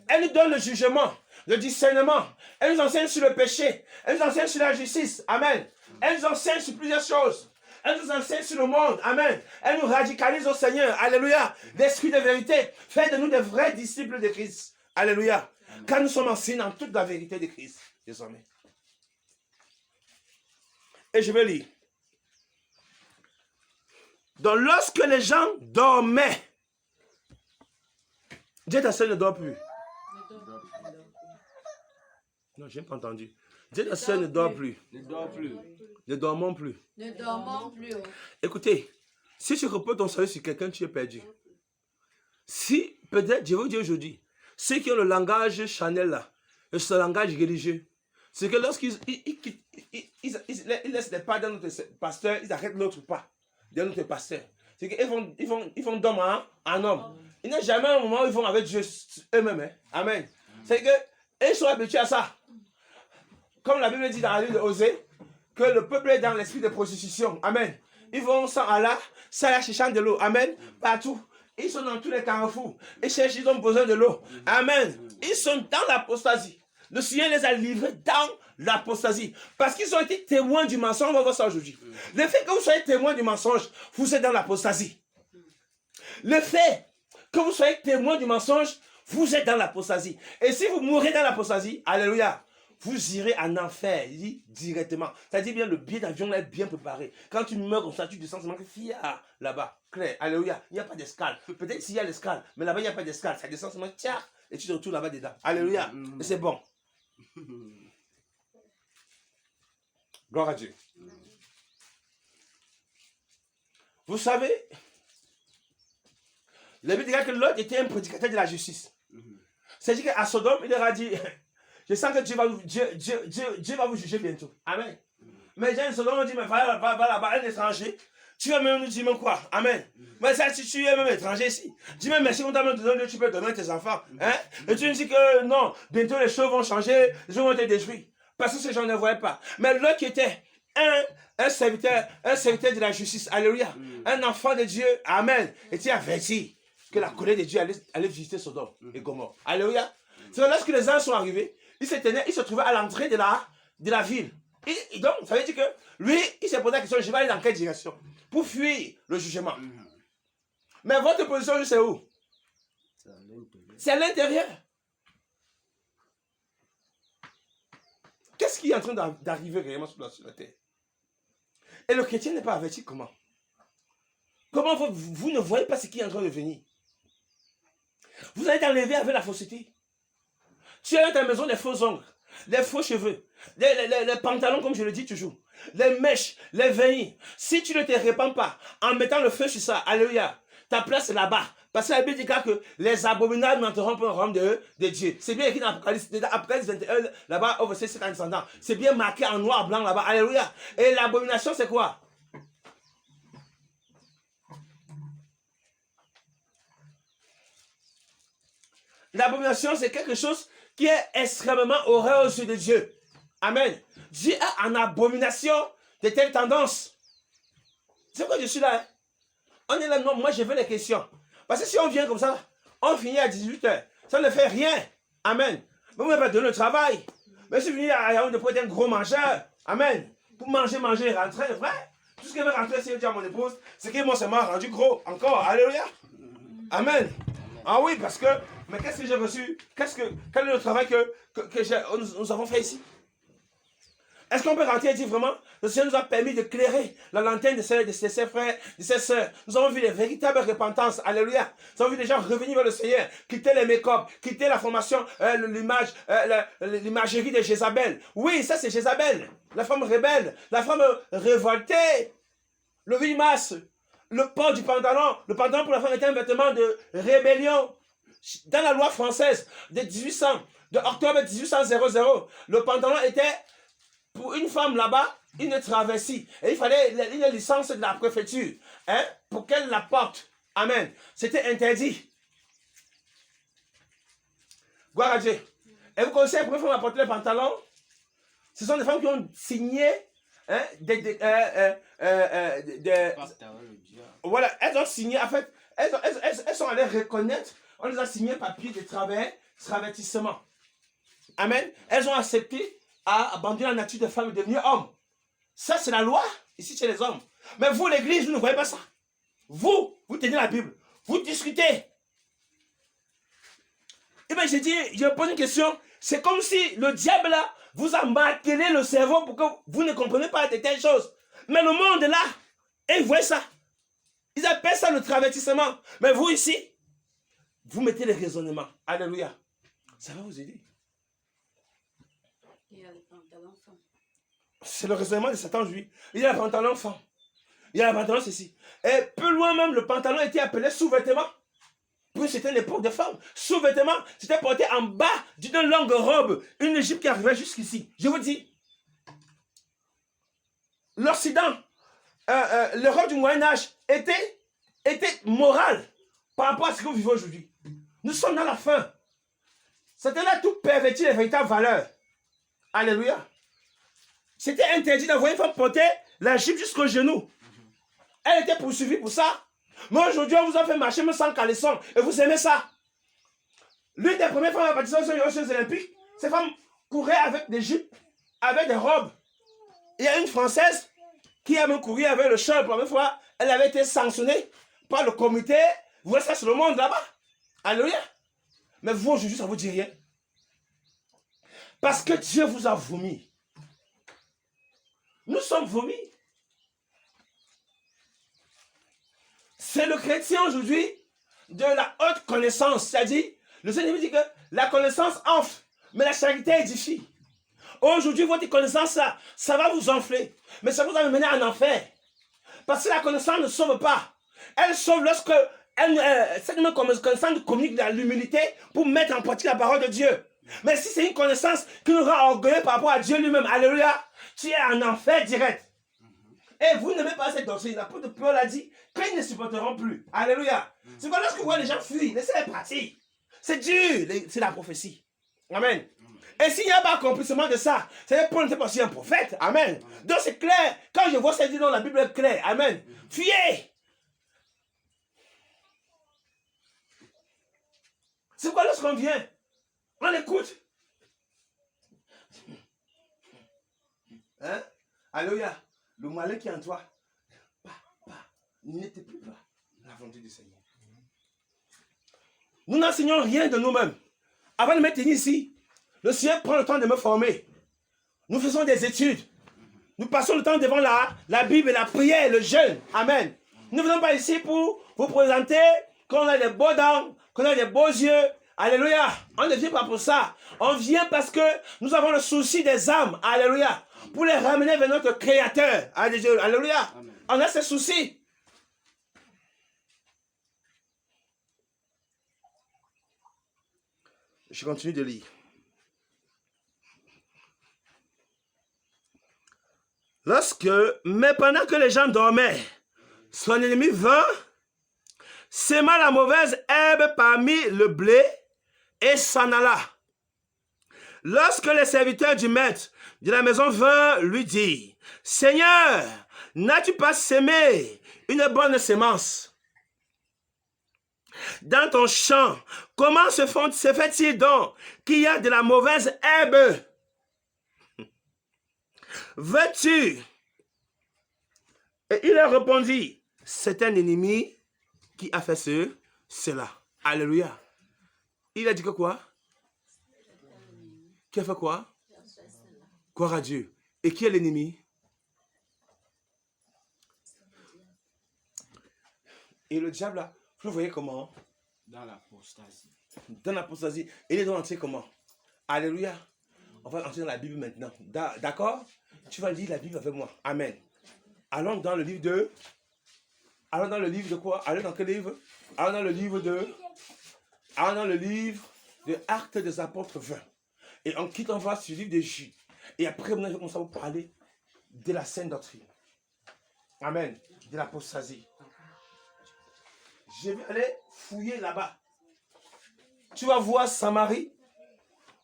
Elle nous donne le jugement, le discernement. Elle nous enseigne sur le péché. Elle nous enseigne sur la justice. Amen. Elle nous enseigne sur plusieurs choses. Elle nous enseigne sur le monde. Amen. Elle nous radicalise au Seigneur. Alléluia. L'esprit de vérité fait de nous des vrais disciples de Christ. Alléluia. Car nous sommes enseignés dans toute la vérité de Christ. Désormais. Et je vais lire. Donc lorsque les gens dormaient, Dieu ta sœur ne dort plus. Non, je n'ai pas entendu. Dieu ta sœur ne dort plus. Ne dort plus. Ne dormons plus. Ne dormons plus. Écoutez, si tu reposes ton salut sur quelqu'un, tu es perdu. Si, peut-être, je veux dire aujourd'hui, ceux qui ont le langage Chanel là, ce langage religieux, c'est que lorsqu'ils laissent les pas d'un autre pasteur, ils arrêtent l'autre pas d'un autre pasteur. C'est qu'ils vont d'homme en homme. Il n'y a jamais un moment où ils vont avec Dieu eux-mêmes. Hein. Amen. C'est qu'ils sont habitués à ça. Comme la Bible dit dans la livre de Osée, que le peuple est dans l'esprit de prostitution. Amen. Ils vont sans Allah, ça cherchant de l'eau. Amen. Partout. Ils sont dans tous les carrefours. Ils cherchent, ils ont besoin de l'eau. Amen. Ils sont dans l'apostasie. Le Seigneur les a livrés dans l'apostasie. Parce qu'ils ont été témoins du mensonge. On va voir ça aujourd'hui. Le fait que vous soyez témoins du mensonge, vous êtes dans l'apostasie. Le fait que vous soyez témoins du mensonge, vous êtes dans l'apostasie. Et si vous mourrez dans l'apostasie, alléluia, vous irez en enfer, il dit directement. Ça dit bien, le billet d'avion là est bien préparé. Quand tu meurs comme ça, tu descends, c'est marqué FIA là-bas. Claire, alléluia, il n'y a pas d'escale. Peut-être s'il y a l'escale, mais là-bas il n'y a pas d'escale. Ça descend, c'est marqué tiens, et tu te retrouves là-bas dedans. Alléluia, et c'est bon. Gloire à Dieu. Vous savez, la Bible dit que Lot était un prédicateur de la justice. C'est-à-dire qu'à Sodome, il leur a dit, je sens que Dieu va vous juger bientôt. Amen. Mais les gens de Sodome ont dit, mais va là-bas, un étranger. Tu vas même nous dire même quoi? Amen. Mais ça, si tu es même étranger ici, dis même merci, on t'a même donné, tu peux donner tes enfants. Hein? Et tu nous dis que non, bientôt les choses vont changer, les choses vont être détruits. Parce que ces gens ne voyaient pas. Mais l'autre qui était un serviteur de la justice, alléluia, un enfant de Dieu, amen, était averti que la colère de Dieu allait visiter Sodome et Gomorrhe. Alléluia. C'est lorsque les anges sont arrivés, ils se trouvaient à l'entrée de la ville. Et donc, ça veut dire que lui, il s'est posé la question, je vais aller dans quelle direction pour fuir le jugement. Mais votre position, c'est où? C'est à l'intérieur. Qu'est-ce qui est en train d'arriver réellement sur la terre? Et le chrétien n'est pas averti comment? Comment vous ne voyez pas ce qui est en train de venir? Vous allez t'enlever avec la fausseté. Tu as dans ta maison des faux ongles, des faux cheveux, les pantalons comme je le dis toujours, les mèches, les vernis. Si tu ne te répands pas en mettant le feu sur ça, alléluia, ta place est là-bas. Parce que la Bible dit que les abominables n'entreront pas au royaume de Dieu. C'est bien écrit dans Apocalypse 21, là-bas, au verset 7 ans. C'est bien marqué en noir, blanc là-bas. Alléluia. Et l'abomination, c'est quoi? L'abomination, c'est quelque chose qui est extrêmement horreur aux yeux de Dieu. Amen. Dieu a en abomination de telles tendances. C'est pourquoi je suis là. Hein? On est là, non, moi je veux les questions. Parce que si on vient comme ça, on finit à 18h. Ça ne fait rien. Amen. Mais vous n'avez pas donné le travail. Mais si vous venez à Yaoundé pour être un gros mangeur, amen. Pour manger, rentrer, vrai. Tout ce qui veut rentrer, c'est dire à mon épouse, c'est que moi, ça m'a rendu gros. Encore, alléluia. Amen. Ah oui, parce que, mais qu'est-ce que j'ai reçu? quel est le travail que nous avons fait ici? Est-ce qu'on peut rentrer et dire vraiment, le Seigneur nous a permis d'éclairer la lanterne de ses frères, de ses sœurs. Nous avons vu les véritables repentances. Alléluia. Nous avons vu des gens revenir vers le Seigneur, quitter les make-up, quitter la formation, l'imagerie de Jézabel. Oui, ça c'est Jézabel. La femme rebelle, la femme révoltée. Le 8 mars, le port du pantalon. Le pantalon pour la femme était un vêtement de rébellion. Dans la loi française de octobre 1800, le pantalon était pour une femme là-bas, une travestie. Et il fallait une licence de la préfecture pour qu'elle la porte. Amen. C'était interdit. Gloire à Dieu. Et vous connaissez les premières femmes à porter les pantalons? Ce sont des femmes qui ont signé voilà, elles ont signé, en fait, elles sont allées reconnaître, on les a signé papier de travestissement. Amen. Elles ont accepté à abandonner la nature de femme et devenir homme. Ça, c'est la loi, ici chez les hommes. Mais vous, l'église, vous ne voyez pas ça. Vous tenez la Bible. Vous discutez. Et bien, je pose une question. C'est comme si le diable, là, vous a martelé le cerveau pour que vous ne compreniez pas de telles choses. Mais le monde est là. Et ils voient ça. Ils appellent ça le travestissement. Mais vous, ici, vous mettez les raisonnements. Alléluia. Ça va vous aider. C'est le raisonnement de Satan, lui. Il y a le pantalon femme. Il y a le pantalon ceci. Et plus loin même, le pantalon était appelé sous-vêtement. Puis c'était l'époque des femmes. Sous-vêtement, c'était porté en bas d'une longue robe. Une jupe qui arrivait jusqu'ici. Je vous dis, l'Occident, l'Europe du Moyen-Âge était morale par rapport à ce que vous vivez aujourd'hui. Nous sommes dans la fin. C'était là tout perverti les véritables valeurs. Alléluia. C'était interdit d'avoir une femme porter la jupe jusqu'au genou. Elle était poursuivie pour ça. Mais aujourd'hui, on vous a fait marcher même sans caleçon. Et vous aimez ça. L'une des premières femmes à participer aux Jeux Olympiques, ces femmes couraient avec des jupes, avec des robes. Il y a une Française qui a même couru avec le cheval pour la première fois. Elle avait été sanctionnée par le comité. Vous voyez ça sur le monde là-bas. Alléluia. Mais vous, aujourd'hui, ça ne vous dit rien. Parce que Dieu vous a vomi. Nous sommes vomis. C'est le chrétien aujourd'hui de la haute connaissance. C'est-à-dire, le Seigneur dit que la connaissance enfle, mais la charité édifie. Aujourd'hui, votre connaissance, ça va vous enfler. Mais ça vous va mener en enfer. Parce que la connaissance ne sauve pas. Elle sauve lorsque cette même connaissance communique de l'humilité pour mettre en pratique la parole de Dieu. Mais si c'est une connaissance qui nous rend orgueilleux par rapport à Dieu lui-même, alléluia, tu es en enfer direct. Et vous n'aimez pas cette doctrine. L'apôtre Paul a dit qu'ils ne supporteront plus. Alléluia. C'est quoi lorsque vous voyez les gens fuir, laissez-les partir. C'est dur, c'est la prophétie. Amen. Et s'il n'y a pas accomplissement de ça, c'est Paul n'était pas aussi un prophète. Amen. Donc c'est clair. Quand je vois ça dit dans la Bible est claire. Amen. Fuyez. C'est quoi lorsqu'on vient? On écoute. Hein? Alléluia. Le malin qui est en toi, n'était plus pas la volonté du Seigneur. Nous n'enseignons rien de nous-mêmes. Avant de me tenir ici, le Seigneur prend le temps de me former. Nous faisons des études. Nous passons le temps devant la Bible, la prière, le jeûne. Amen. Nous ne venons pas ici pour vous présenter qu'on a des beaux dents, qu'on a des beaux yeux. Alléluia. On ne vient pas pour ça. On vient parce que nous avons le souci des âmes. Alléluia. Pour les ramener vers notre Créateur. Alléluia. Amen. On a ce souci. Je continue de lire. Mais pendant que les gens dormaient, son ennemi vint, sema la mauvaise herbe parmi le blé et s'en alla. Lorsque les serviteurs du maître de la maison vinrent lui dire, Seigneur, n'as-tu pas sémé une bonne sémence? dans ton champ, comment se fait-il donc qu'il y a de la mauvaise herbe? Veux-tu? Et il leur répondit, c'est un ennemi qui a fait cela. Alléluia. Il a dit que quoi? Qui a fait quoi? Croire à Dieu. Et qui est l'ennemi? Et le diable, là, vous le voyez comment? Dans l'apostasie. Dans l'apostasie. Il est dans l'entrée comment? Alléluia. On va entrer dans la Bible maintenant. D'accord? Tu vas lire la Bible avec moi. Amen. Allons dans le livre de... Allons dans le livre de quoi? Allons dans quel livre? Allons dans le livre de... Allons dans le livre de Actes des Apôtres 20. Et ensuite, on va sur le livre de Jules. Et après, maintenant, je vais commencer à vous parler de la sainte doctrine. Amen. De l'apostasie. Je vais aller fouiller là-bas. Tu vas voir Samarie.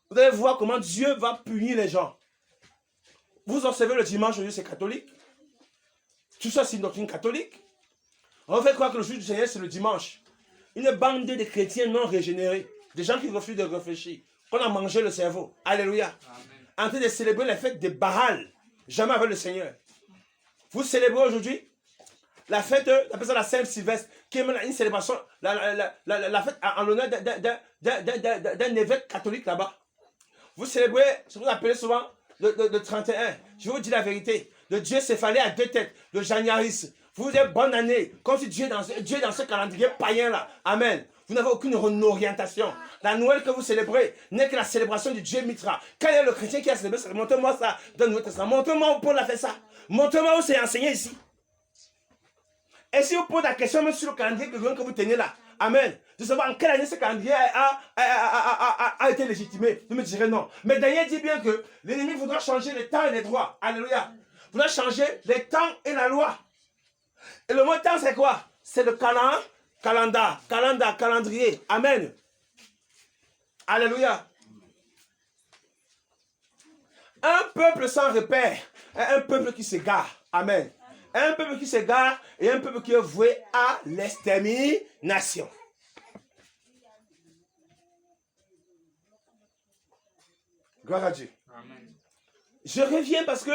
Vous allez voir comment Dieu va punir les gens. Vous observez le dimanche, aujourd'hui c'est catholique. Tout ça c'est une doctrine catholique. On fait croire que le jour du Seigneur c'est le dimanche. Une bande de chrétiens non régénérés. Des gens qui refusent de réfléchir. Qu'on a mangé le cerveau. Alléluia. Amen. En train de célébrer la fête de Baal. Jamais avec le Seigneur. Vous célébrez aujourd'hui la fête, on appelle ça la Saint-Sylvestre, qui est une célébration, la fête en l'honneur d'un évêque catholique là-bas. Vous célébrez, ce que vous appelez souvent le 31. Je vais vous dire la vérité. Le Dieu céphalé à deux têtes, le Januaris. Vous êtes bonne année, comme si Dieu est dans ce calendrier païen là. Amen. Vous n'avez aucune orientation. La Noël que vous célébrez n'est que la célébration du Dieu Mitra. Quel est le chrétien qui a célébré ça? Montrez-moi ça dans le Nouveau Testament. Montrez-moi où Paul a fait ça. Montrez-moi où c'est enseigné ici. Et si vous posez la question même sur le calendrier que vous tenez là, amen, de savoir en quelle année ce calendrier a été légitimé, vous me direz non. Mais Daniel dit bien que l'ennemi voudra changer les temps et les droits. Alléluia. Il voudra changer les temps et la loi. Et le mot temps c'est quoi? C'est le calendrier. Amen. Alléluia. Un peuple sans repère est un peuple qui s'égare. Amen. Un peuple qui s'égare et un peuple qui est voué à l'extermination. Gloire à Dieu. Amen. Je reviens parce que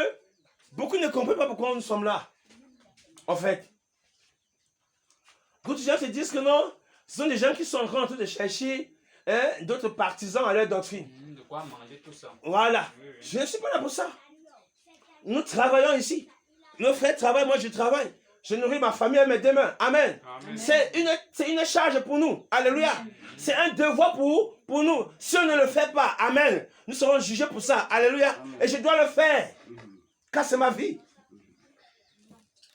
beaucoup ne comprennent pas pourquoi nous sommes là. En fait, d'autres gens se disent que non, ce sont des gens qui sont en train de chercher d'autres partisans à leur doctrine. De quoi manger tout ça. Voilà. Oui. Je ne suis pas là pour ça. Nous travaillons ici. Nos frères travaillent, moi je travaille. Je nourris ma famille à mes deux mains. Amen. Amen. C'est une charge pour nous. Alléluia. C'est un devoir pour nous. Si on ne le fait pas, amen, nous serons jugés pour ça. Alléluia. Amen. Et je dois le faire. Car c'est ma vie.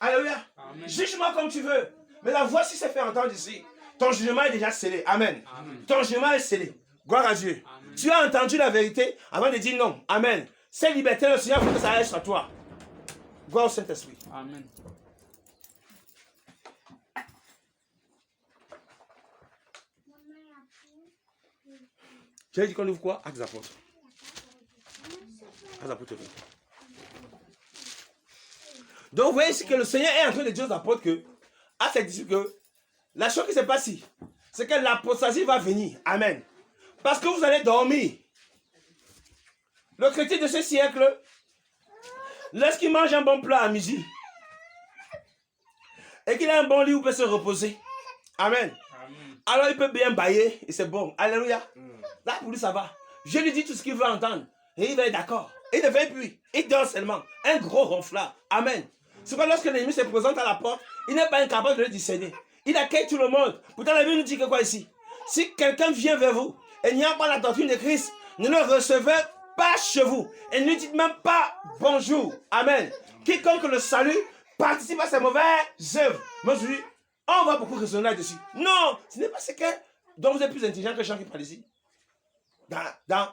Alléluia. Juge-moi comme tu veux. Mais la voix, si c'est fait entendre ici, ton jugement est déjà scellé. Amen. Amen. Ton jugement est scellé. Gloire à Dieu. Amen. Tu as entendu la vérité avant de dire non. Amen. C'est liberté, le Seigneur veut que ça aille sur toi. Gloire au Saint-Esprit. Amen. J'ai dit qu'on ouvre quoi? Actes des Apôtres. Actes des Apôtres. Donc vous voyez ici que le Seigneur est en train de dire aux apôtres que, à ses disciples, que la chose qui s'est passée, c'est que l'apostasie va venir. Amen. Parce que vous allez dormir. Le chrétien de ce siècle, lorsqu'il mange un bon plat à midi, et qu'il a un bon lit où il peut se reposer, amen. Alors il peut bien bailler et c'est bon. Alléluia. Là pour lui ça va. Je lui dis tout ce qu'il veut entendre. Et il va être d'accord. Il ne fait plus. Il dort seulement. Un gros ronflard. Amen. C'est pas lorsque l'ennemi se présente à la porte, il n'est pas incapable de le discerner. Il accueille tout le monde. Pourtant la Bible nous dit que quoi ici? Si quelqu'un vient vers vous et il n'y a pas la doctrine de Christ, ne le recevez pas chez vous. Et ne lui dites même pas bonjour. Amen. Quiconque le salue participe à ses mauvaises œuvres. Moi je dis, on va beaucoup raisonner là-dessus. Non, ce n'est pas ce que... Donc vous êtes plus intelligent que les gens qui parlent ici. Dans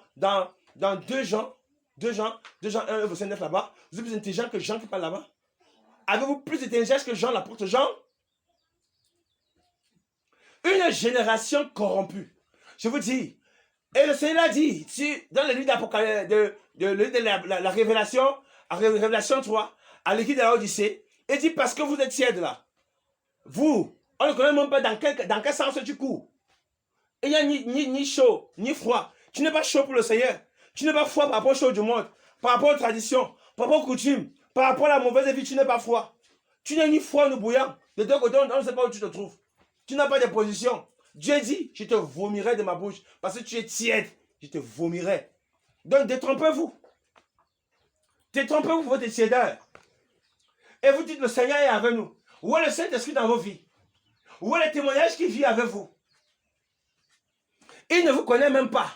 2 Jean 1, verset 9 là-bas, vous êtes plus intelligent que Jean qui parle là-bas. Avez-vous plus d'intelligence que Jean, l'apôtre Jean? Une génération corrompue. Je vous dis, et le Seigneur a dit, dans le livre d'Apocalypse, de la Révélation, à Révélation 3, à l'église de la Odyssée, il dit parce que vous êtes tièdes là, vous On ne connaît même pas dans quel sens tu cours. Il n'y a ni chaud, ni froid. Tu n'es pas chaud pour le Seigneur. Tu n'es pas froid par rapport aux choses du monde, par rapport aux traditions, par rapport aux coutumes, par rapport à la mauvaise vie, tu n'es pas froid. Tu n'es ni froid ni bouillant. De deux côtés, on ne sait pas où tu te trouves. Tu n'as pas de position. Dieu dit, je te vomirai de ma bouche parce que tu es tiède. Je te vomirai. Donc détrompez-vous. Détrompez-vous votre tiédeur. Et vous dites, le Seigneur est avec nous. Où est le Saint-Esprit dans vos vies? Où est le témoignage qui vit avec vous? Il ne vous connaît même pas.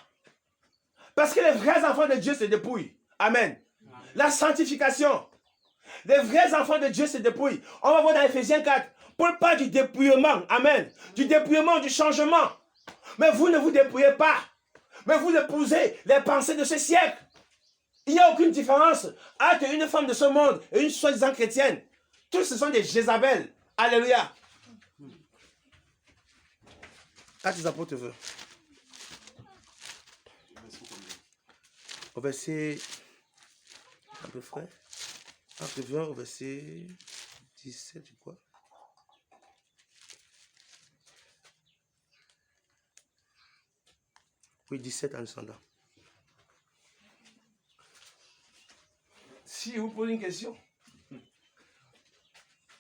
Parce que les vrais enfants de Dieu se dépouillent. Amen. La sanctification. Les vrais enfants de Dieu se dépouillent. On va voir dans Ephésiens 4. Paul parle du dépouillement. Amen. Du dépouillement, du changement. Mais vous ne vous dépouillez pas. Mais vous épousez les pensées de ce siècle. Il n'y a aucune différence entre une femme de ce monde et une soi-disant chrétienne. Tous ce sont des Jézabel. Alléluia. Actes des apôtres veulent. Au verset, à peu près, acte 20 au verset 17, je crois. Oui, 17 en descendant. Si vous posez une question,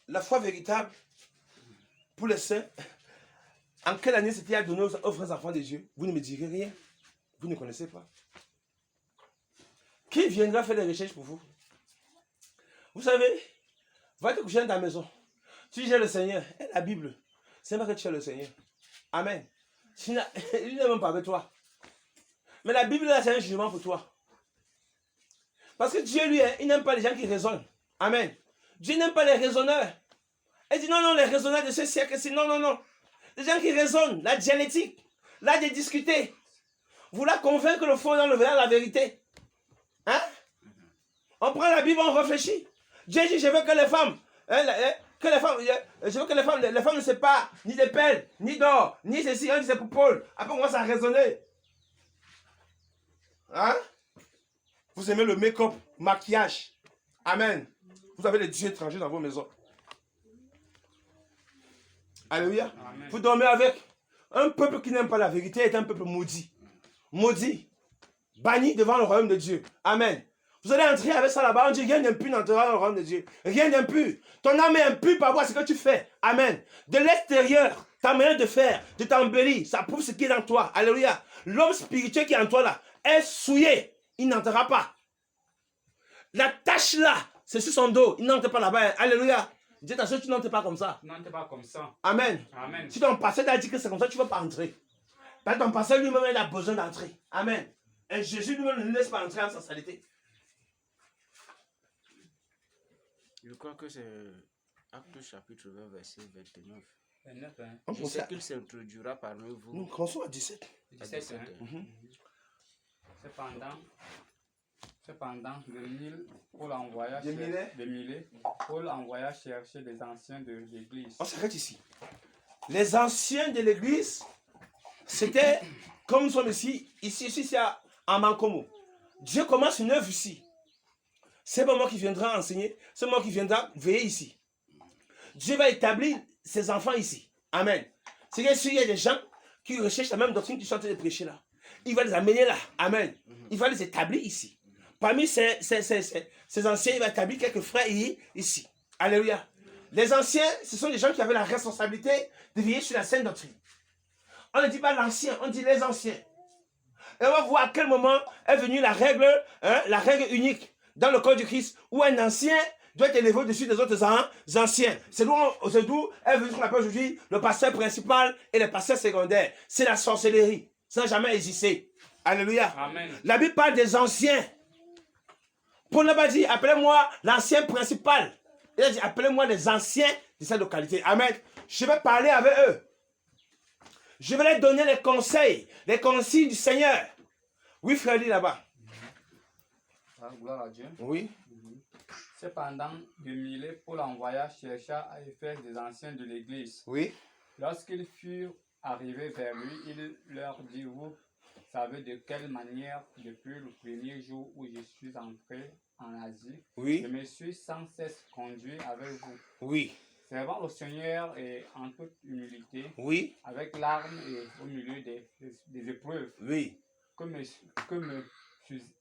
la foi véritable pour les saints, en quelle année c'était donné aux vrais enfants de Dieu? Vous ne me direz rien. Vous ne connaissez pas. Qui viendra faire les recherches pour vous? Vous savez, va te coucher dans ta maison. Tu dis, j'ai le Seigneur. Et la Bible, c'est pas que tu as le Seigneur. Amen. Il n'est même pas avec toi. Mais la Bible, là, c'est un jugement pour toi. Parce que Dieu, lui, il n'aime pas les gens qui raisonnent. Amen. Dieu n'aime pas les raisonneurs. Il dit, non, les raisonneurs de ce siècle, c'est non. Les gens qui raisonnent, la dialectique, là, de discuter. Vouloir convaincre le faux dans la vérité. Hein? On prend la Bible, on réfléchit. Dieu dit, je veux que les femmes, je veux que les femmes ne se pas ni de perles, ni d'or, ni ceci, on dit c'est pour Paul. Après, on commence à raisonner. Hein? Vous aimez le make-up, maquillage. Amen. Vous avez les dieux étrangers dans vos maisons. Alléluia. Amen. Vous dormez avec un peuple qui n'aime pas la vérité est un peuple maudit. Maudit. Banni devant le royaume de Dieu. Amen. Vous allez entrer avec ça là-bas, on dit rien d'impur n'entrera dans le royaume de Dieu. Rien d'impur. Ton âme est impure par rapport à ce que tu fais. Amen. De l'extérieur, ta manière de faire, de t'embellir, ça prouve ce qui est dans toi. Alléluia. L'homme spirituel qui est en toi là est souillé. Il n'entrera pas. La tâche là, c'est sur son dos. Il n'entre pas là-bas. Alléluia. Dis attention, tu n'entres pas comme ça. N'entre pas comme ça. Amen. Amen. Si ton pasteur t'a dit que c'est comme ça, tu ne vas pas entrer. Parce que ton pasteur lui-même, il a besoin d'entrer. Amen. Et Jésus lui-même ne laisse pas entrer en sa saleté. Je crois que c'est Actes chapitre 20, verset 29. 29, hein. Je sais qu'il s'introduira parmi vous. Nous commençons à 17. 17, hein. Cependant, de mille, Paul envoya chercher les anciens de l'église. On s'arrête ici. Les anciens de l'église, c'était comme nous sommes ici c'est à Mankomo. Dieu commence une œuvre ici. C'est pas moi qui viendra enseigner, c'est moi qui viendra veiller ici. Dieu va établir ses enfants ici. Amen. C'est que s'il y a des gens qui recherchent la même doctrine que tu es en train de prêcher là, il va les amener là. Amen. Il va les établir ici. Parmi ces anciens, il va établir quelques frères ici. Alléluia. Les anciens, ce sont des gens qui avaient la responsabilité de veiller sur la sainte doctrine. On ne dit pas l'ancien, on dit les anciens. Et on va voir à quel moment est venue la règle unique dans le corps du Christ, où un ancien doit être élevé au-dessus des autres anciens. C'est d'où est venu ce qu'on appelle aujourd'hui le pasteur principal et le pasteur secondaire. C'est la sorcellerie. Ça n'a jamais existé. Alléluia. Amen. La Bible parle des anciens. Paul n'a pas dit, appelez-moi l'ancien principal. Il a dit, appelez-moi les anciens de cette localité. Amen. Je vais parler avec eux. Je vais leur donner les conseils, les consignes du Seigneur. Oui, frère, lis là-bas. Gloire à Dieu. Oui. Cependant, de Milet, Paul envoya chercher à Éphèse des anciens de l'église. Oui. Lorsqu'ils furent arrivés vers lui, il leur dit, vous savez de quelle manière, depuis le premier jour où je suis entré en Asie, Oui. je me suis sans cesse conduit avec vous. Oui. servant au Seigneur et en toute humilité, Oui, avec larmes et au milieu des épreuves oui,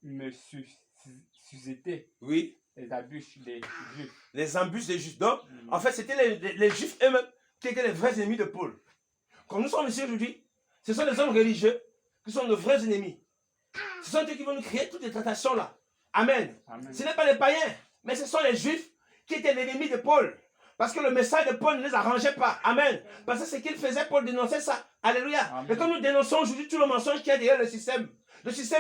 me suscitaient oui. les abus des Juifs. Les embûches des Juifs. Donc, en fait, c'était les Juifs eux-mêmes qui étaient les vrais ennemis de Paul. Comme nous sommes ici aujourd'hui, ce sont les hommes religieux qui sont nos vrais ennemis. Ce sont eux qui vont nous créer toutes les tentations là. Amen. Amen. Ce n'est pas les païens, mais ce sont les Juifs qui étaient l'ennemi de Paul. Parce que le message de Paul ne les arrangeait pas. Amen. Parce que ce qu'il faisait, Paul dénonçait ça. Alléluia. Amen. Et quand nous dénonçons aujourd'hui tout le mensonge qu'il y a derrière le système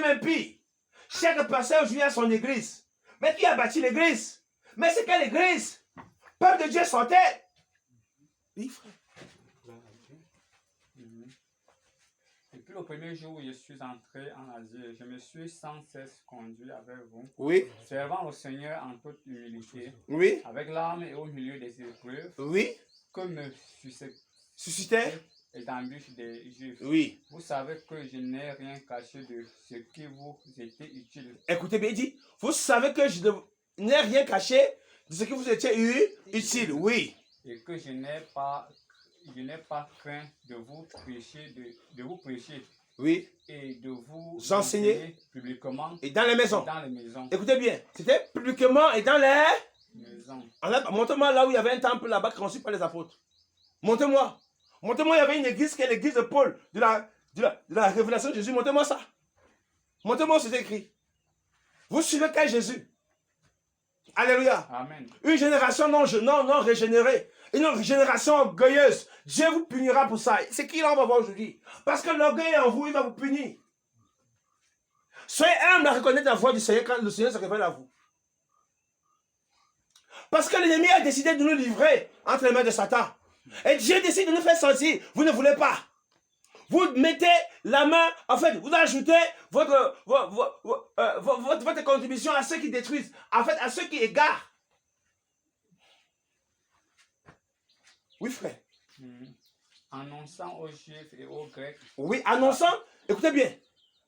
impie. Chaque pasteur aujourd'hui a son église. Mais qui a bâti l'église? Mais c'est quelle église? Peuple de Dieu sortait. Oui, frère. Depuis le premier jour où je suis entré en Asie, je me suis sans cesse conduit avec vous, Oui, servant au Seigneur en toute humilité, oui, avec larmes et au milieu des épreuves, oui. que me Suscitait. les embûches des Juifs. Oui. Vous savez que je n'ai rien caché de ce qui vous était utile. Écoutez bien, il dit, vous savez que je n'ai rien caché de ce que vous étiez utile. Oui. Et que je n'ai pas craint de vous prêcher, de vous prêcher Oui. et de vous Enseigner publiquement et dans les maisons. dans les maisons. Écoutez bien, c'était publiquement et dans les... maisons. Montez-moi là où il y avait un temple là-bas construit par les apôtres. Montez-moi. Montez-moi, il y avait une église qui est l'église de Paul, de la révélation de Jésus. Montez-moi ça. Montez-moi où c'est écrit. Vous suivez quel Jésus? Alléluia. Amen. Une génération non régénérée. Une génération orgueilleuse. Dieu vous punira pour ça. C'est qui là on va voir aujourd'hui? Parce que l'orgueil est en vous, il va vous punir. Soyez humble à reconnaître la voix du Seigneur quand le Seigneur se révèle à vous. Parce que l'ennemi a décidé de nous livrer entre les mains de Satan. Et Dieu décide de nous faire sortir. Vous ne voulez pas. Vous mettez la main, en fait, vous ajoutez votre contribution à ceux qui détruisent, en fait, à ceux qui égarent. Oui, frère. Annonçant aux Juifs et aux Grecs. Oui, annonçant, écoutez bien.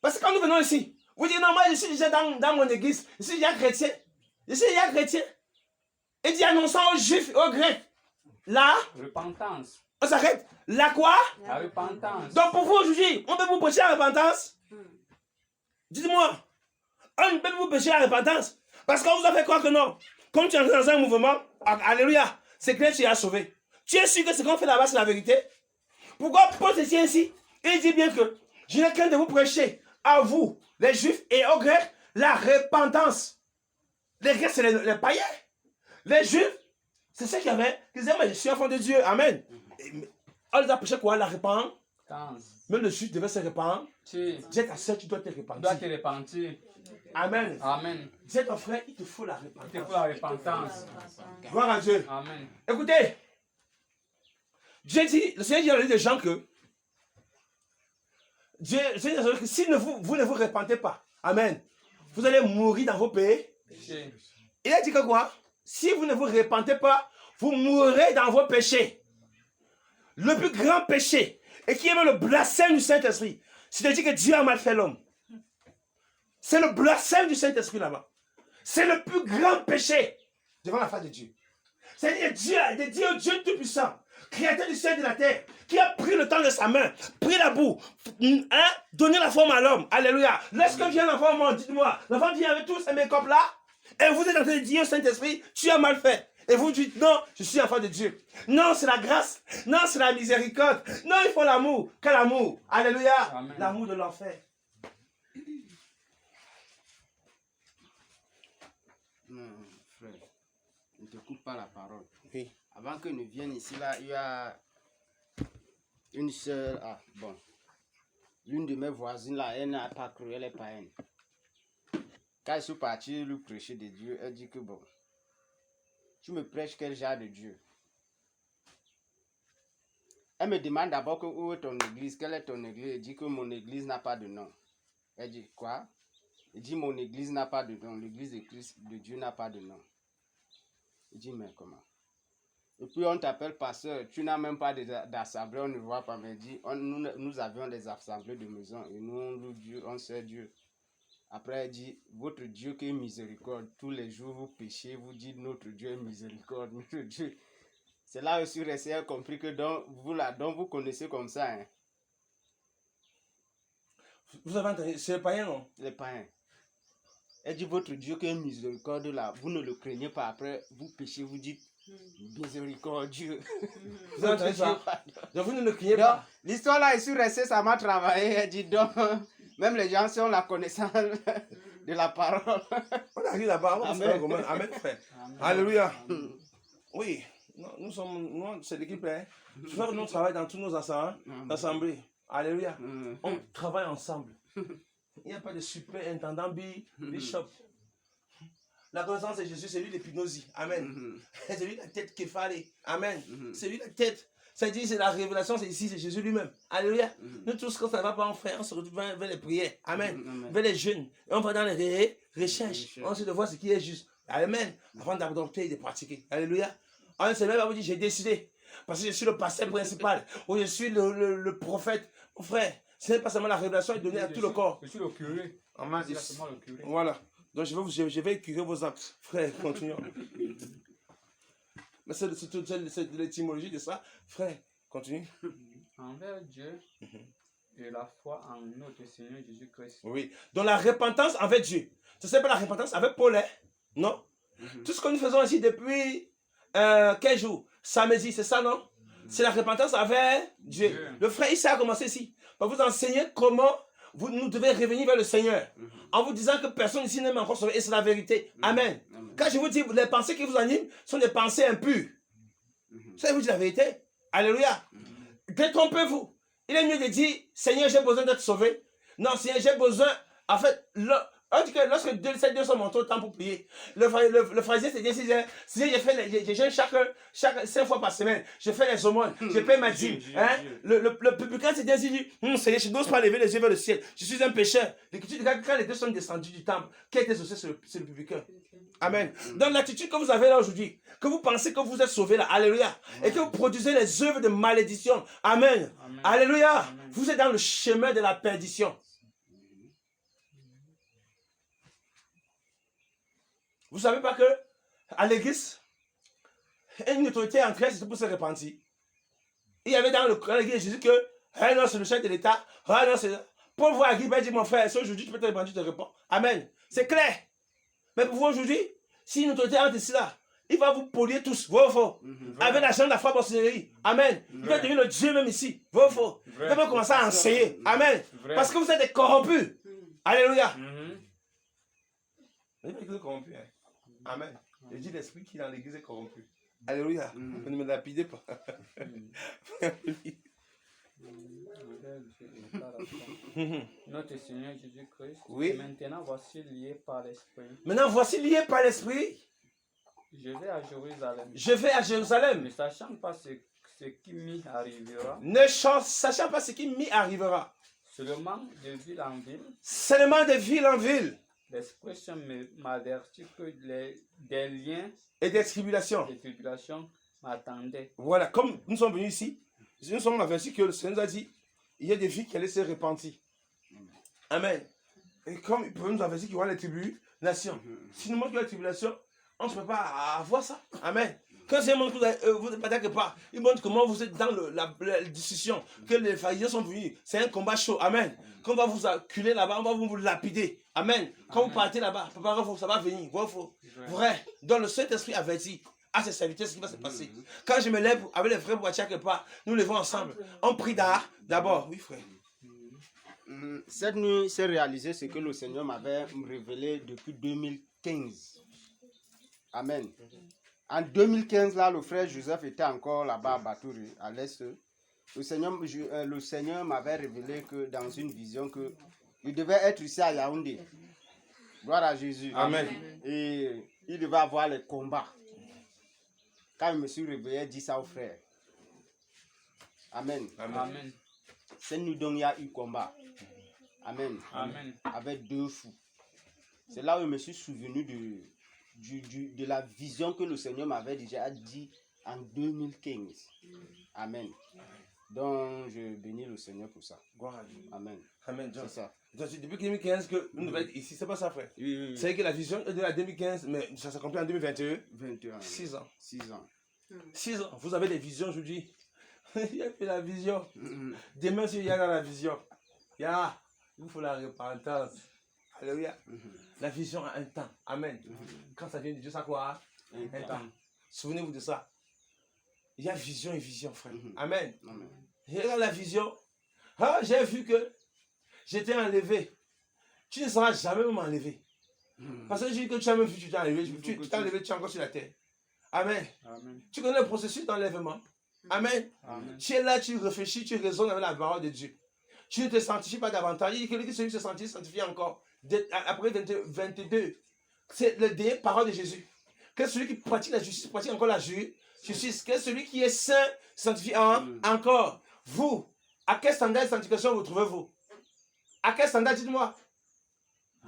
Parce que quand nous venons ici, vous dites, non, moi je suis déjà dans mon église, je suis déjà chrétien. Je suis déjà chrétien. Et dit annonçant aux Juifs et aux Grecs. La Repentance. on s'arrête. La quoi? La repentance. Donc pour vous aujourd'hui, on peut vous prêcher la repentance? Dites-moi, on peut vous prêcher la repentance? Parce qu'on vous a fait croire que non. Comme tu es dans un mouvement, alléluia, c'est clair, tu es sauvé. Tu es sûr que ce qu'on fait là-bas, c'est la vérité? Pourquoi Paul se tient ici? Il dit bien que je n'ai qu'un de vous prêcher à vous, les Juifs et aux Grecs, la repentance. Les Grecs, c'est les païens. Les Juifs, c'est ceux qui disaient, mais je suis enfant de Dieu. Amen. On les a prêché quoi? La repentance. Même le Juif devait se répandre. Dis à ta soeur, tu dois te repentir. Amen. Amen. Dis à ton frère, il te faut la repentance. Il te faut la repentance. Gloire à Dieu. Amen. Écoutez, Dieu dit, le Seigneur dit à la vie des gens que Dieu dit que si vous ne vous repentez pas, amen, vous allez mourir dans vos pays. Il a dit que quoi? Si vous ne vous repentez pas, vous mourrez dans vos péchés. Le plus grand péché, et qui est même le blasphème du Saint-Esprit, c'est de dire que Dieu a mal fait l'homme. C'est le blasphème du Saint-Esprit là-bas. C'est le plus grand péché devant la face de Dieu. C'est-à-dire Dieu Tout-Puissant, Créateur du ciel et de la terre, qui a pris le temps de sa main, pris la boue, donné la forme à l'homme. Alléluia. Lorsque vient l'enfant au monde, dites-moi, l'enfant vient avec tous ces make-up là, et vous êtes en train de dire au Saint-Esprit, tu as mal fait. Et vous dites, non, je suis enfant de Dieu. Non, c'est la grâce. Non, c'est la miséricorde. Non, il faut l'amour. Quel amour? Alléluia. L'amour de l'enfer. Non, frère, ne te coupe pas la parole. Oui. Avant que nous viennent ici, là, il y a une soeur, l'une de mes voisines, là, elle n'a pas cru, elle est païenne. Quand je suis parti lui prêcher de Dieu, elle dit que bon, tu me prêches quel genre de Dieu? Elle me demande d'abord que où est ton église, quelle est ton église? Elle dit que mon église n'a pas de nom. Elle dit quoi? Elle dit mon église n'a pas de nom, l'église de Christ, de Dieu n'a pas de nom. Elle dit mais comment? Et puis on t'appelle pasteur, tu n'as même pas d'assemblée, on ne voit pas, mais elle dit nous avions des assemblées de maison et nous on loue Dieu, on sert Dieu. Après, elle dit, votre Dieu qui est miséricorde, tous les jours vous péchez, vous dites notre Dieu est miséricorde, notre Dieu. C'est là où sur a compris que donc, vous connaissez comme ça, hein, Vous avez entendu, c'est le païen, non? les païens. Elle dit votre Dieu qui est miséricorde là, vous ne le craignez pas. Après, vous péchez, vous dites miséricordieux. Vous avez entendu ça? Donc vous ne le criez Donc, pas. l'histoire là est sur restée, ça m'a travaillé. Elle dit donc, même les gens qui ont la connaissance de la parole. On arrive là-bas, on Amen. se comment? Amen, frère. Amen. Alléluia. Amen. Oui, nous, c'est l'équipe, hein. Frère, nous travaillons dans tous nos assemblées. Alléluia. On travaille ensemble. Il n'y a pas de superintendant, bishop. La connaissance de Jésus, c'est lui l'épinosie. Amen. C'est lui la tête qui fallait. Amen. C'est lui la tête. C'est-à-dire, c'est la révélation, c'est ici, c'est Jésus lui-même. Alléluia. Nous tous, quand ça ne va pas, on fait, on se retrouve vers les prières. Amen. Vers les jeûnes. Et on va dans les recherches. On essaie de voir ce qui est juste. Amen. Avant d'adopter et de pratiquer. Alléluia. Un Seigneur va vous dire, j'ai décidé. Parce que je suis le pasteur principal. Ou je suis le prophète. Mon frère, ce n'est pas seulement la révélation est donnée à tout le corps. Je suis le curé. Amen. C'est seulement le curé. Voilà. Donc je vais curer vos actes. Frère, continuons. Mais c'est l'étymologie de ça. Frère, continue. Envers Dieu et la foi en notre Seigneur Jésus-Christ. Oui. Donc la repentance envers Dieu. Ce n'est pas la repentance avec Paul, hein? Non? Tout ce que nous faisons ici depuis quel jour? Samedi, c'est ça, non? C'est la repentance avec Dieu. Le frère Issa a commencé ici. Pour vous enseigner comment nous devez revenir vers le Seigneur. En vous disant que personne ici n'est encore sauvé. Et c'est la vérité. Amen. Quand je vous dis, les pensées qui vous animent sont des pensées impures. Ça vous dit la vérité. Alléluia. Détrompez-vous. Il est mieux de dire, Seigneur, j'ai besoin d'être sauvé. Non, Seigneur, j'ai besoin. En fait, on dit que lorsque ces deux sont montés au temps pour prier, le pharisien s'est dit, Seigneur, je jeûne chaque 5 fois par semaine. Je fais les aumônes, je paie ma dîme. Hein? Le publicain s'est dit, Seigneur, je n'ose pas lever les yeux vers le ciel. Je suis un pécheur. Quand les deux sont descendus du temple, qui a été sauvé, c'est le publicain. Amen. Dans l'attitude que vous avez là aujourd'hui, que vous pensez que vous êtes sauvé là, alléluia, et que vous produisez les œuvres de malédiction, amen, alléluia, vous êtes dans le chemin de la perdition. Vous ne savez pas que à l'église, une autorité entrée, c'était pour se repentir. Il y avait dans l'église de Jésus que, ah non, c'est le chef de l'État, ah non, c'est... Paul voit Agrippa et dit, mon frère, si aujourd'hui tu peux te repentir, tu te repens. Amen. C'est clair. Mais pour vous aujourd'hui, si une autorité entre ici là, il va vous polier tous, vrai ou faux? Avec l'argent de la franc-maçonnerie. Amen. Il va devenir le Dieu même ici, vrai ou faux? Il va commencer à enseigner. Amen. Parce que vous êtes des corrompus. Alléluia. Vous êtes corrompus. Amen. Je dis l'esprit qui est dans l'église est corrompu. Alléluia. Vous ne me lapidez pas. Notre Seigneur Jésus-Christ. Oui. Et maintenant, voici lié par l'Esprit. Maintenant, voici lié par l'esprit. Je vais à Jérusalem. Je vais à Jérusalem. Ne sachant pas ce qui m'y arrivera. Ne sachant pas ce qui m'y arrivera. Seulement de ville en ville. Seulement de ville en ville. L'Esprit Saint m'avertit que des liens Et des tribulations. et tribulations m'attendaient. Voilà, comme nous sommes venus ici, nous sommes avertis que le Seigneur nous a dit, il y a des vies qui allaient se repentir. Amen. Et comme il peut nous avertir qu'il y aura les tribulations. Si nous montrons la tribulation, on ne se peut pas avoir ça. Amen. Quand c'est montre que vous n'êtes pas d'accord pas, il montre comment vous êtes dans la discussion, que les pharisiens sont venus. C'est un combat chaud. Amen. Quand on va vous acculer là-bas, on va vous lapider. Amen. Quand vous partez là-bas, préparez-vous, ça va venir. Vrai. Donc le Saint-Esprit avertit à ses serviteurs ce qui va se passer. Quand je me lève avec les frères pour quelque part, nous levons ensemble. On prie d'abord. Oui, frère. Cette nuit s'est réalisé ce que le Seigneur m'avait révélé depuis 2015. Amen. En 2015, là, le frère Joseph était encore là-bas à Batouri, à l'est. Le Seigneur m'avait révélé que dans une vision que il devait être ici à Yaoundé. Gloire à Jésus. Amen. Et il devait avoir les combats. Quand je me suis réveillé, dit ça au frère. Amen. Amen. Cette nuit, donc, il y a eu combat. Amen. Amen. Avec 2 fous. C'est là où je me suis souvenu de la vision que le Seigneur m'avait déjà dit en 2015. Amen. Donc, je bénis le Seigneur pour ça. Gloire à Dieu. Amen. Amen. John. C'est ça. Donc, c'est depuis 2015 que nous devons être ici. C'est pas ça, frère. Oui. C'est que la vision est de la 2015, mais ça s'accomplit en 2021. 21. 6 ans. 6 ans. 6 ans, vous avez des visions aujourd'hui. Il y a plus la vision. Demain, s'il y a dans la vision, il vous faut la repentance. Alléluia. La vision a un temps. Amen. Quand ça vient de Dieu, ça quoi? Un temps. Souvenez-vous de ça. Il y a vision et vision, frère. Amen. Et là, la vision, j'ai vu que j'étais enlevé. Tu ne seras jamais m'enlever. Parce que j'ai dit que tu as même vu, tu t'es enlevé, tu t'es enlevé, tu es encore sur la terre. Amen. Tu connais le processus d'enlèvement. Amen. Tu es là, tu réfléchis, tu raisonnes avec la parole de Dieu. Tu ne te sanctifies pas davantage. Il dit que celui qui se sanctifie encore. Après 22, c'est le dernier parole de Jésus. Que celui qui pratique la justice, pratique encore la justice. Que celui qui est saint, sanctifie encore. Vous, à quel standard de sanctification vous trouvez-vous? À quel standard, dites-moi?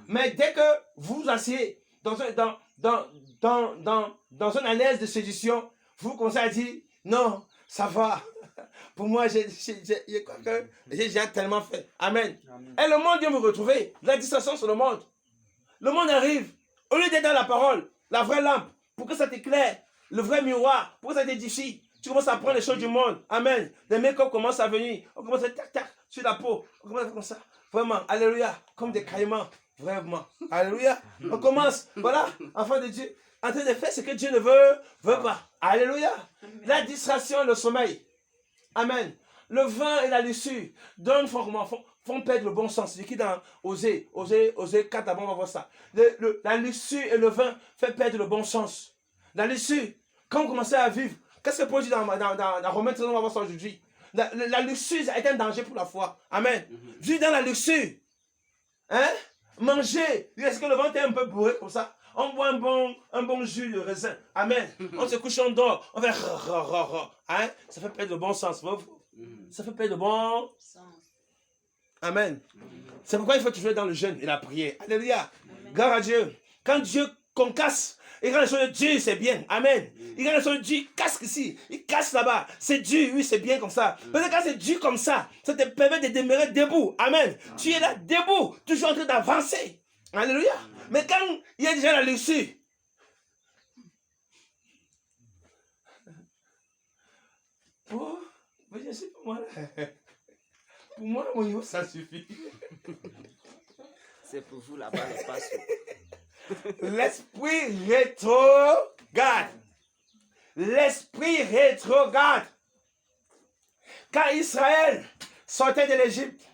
Mais dès que vous vous asseyez dans une alliance de séduction, vous commencez à dire, non, ça va. Pour moi, j'ai déjà tellement fait. Amen. Et le monde vient vous retrouver. La distraction sur le monde. Le monde arrive. Au lieu d'être dans la parole, la vraie lampe, pour que ça t'éclaire, le vrai miroir, pour que ça t'édifie, tu commences à prendre les choses du monde. Amen. Les make-up commencent à venir. On commence à tac sur la peau. On commence comme ça. Vraiment. Alléluia. Comme des caïmans. Vraiment. Alléluia. On commence. Voilà. Enfant de Dieu. En train de faire ce que Dieu ne veut pas. Alléluia. La distraction et le sommeil. Amen. Le vin et la luxure font perdre le bon sens. C'est écrit dans Osée 4, avant on va voir ça. La luxure et le vin font perdre le bon sens. La luxure, quand vous commencez à vivre, qu'est-ce que Paul dit dans Romains 13, on va voir ça aujourd'hui. La luxure est un danger pour la foi. Amen. Vivre dans la luxure. Hein? Manger. Est-ce que le ventre est un peu bourré comme ça? On boit un bon jus de raisin. Amen. On se couche, on dort. On fait hein? Ça fait perdre le bon sens. Ça fait perdre le bon sens. Amen. C'est pourquoi il faut toujours être dans le jeûne et la prière. Alléluia. Gloire à Dieu. Quand Dieu concasse, et quand les choses de Dieu, c'est bien. Amen. Et quand les choses de Dieu, il casse ici, il casse là-bas. C'est Dieu, oui, c'est bien comme ça. Parce que quand c'est Dieu comme ça te permet de demeurer debout. Amen. Tu es là debout, toujours en train d'avancer. Alléluia. Mais quand il y a déjà la luxure, je sais pas moi là. Pour moi, mon niveau, ça suffit. C'est pour vous là-bas, le passe. L'esprit rétrograde. L'esprit rétrograde. Quand Israël sortait de l'Égypte,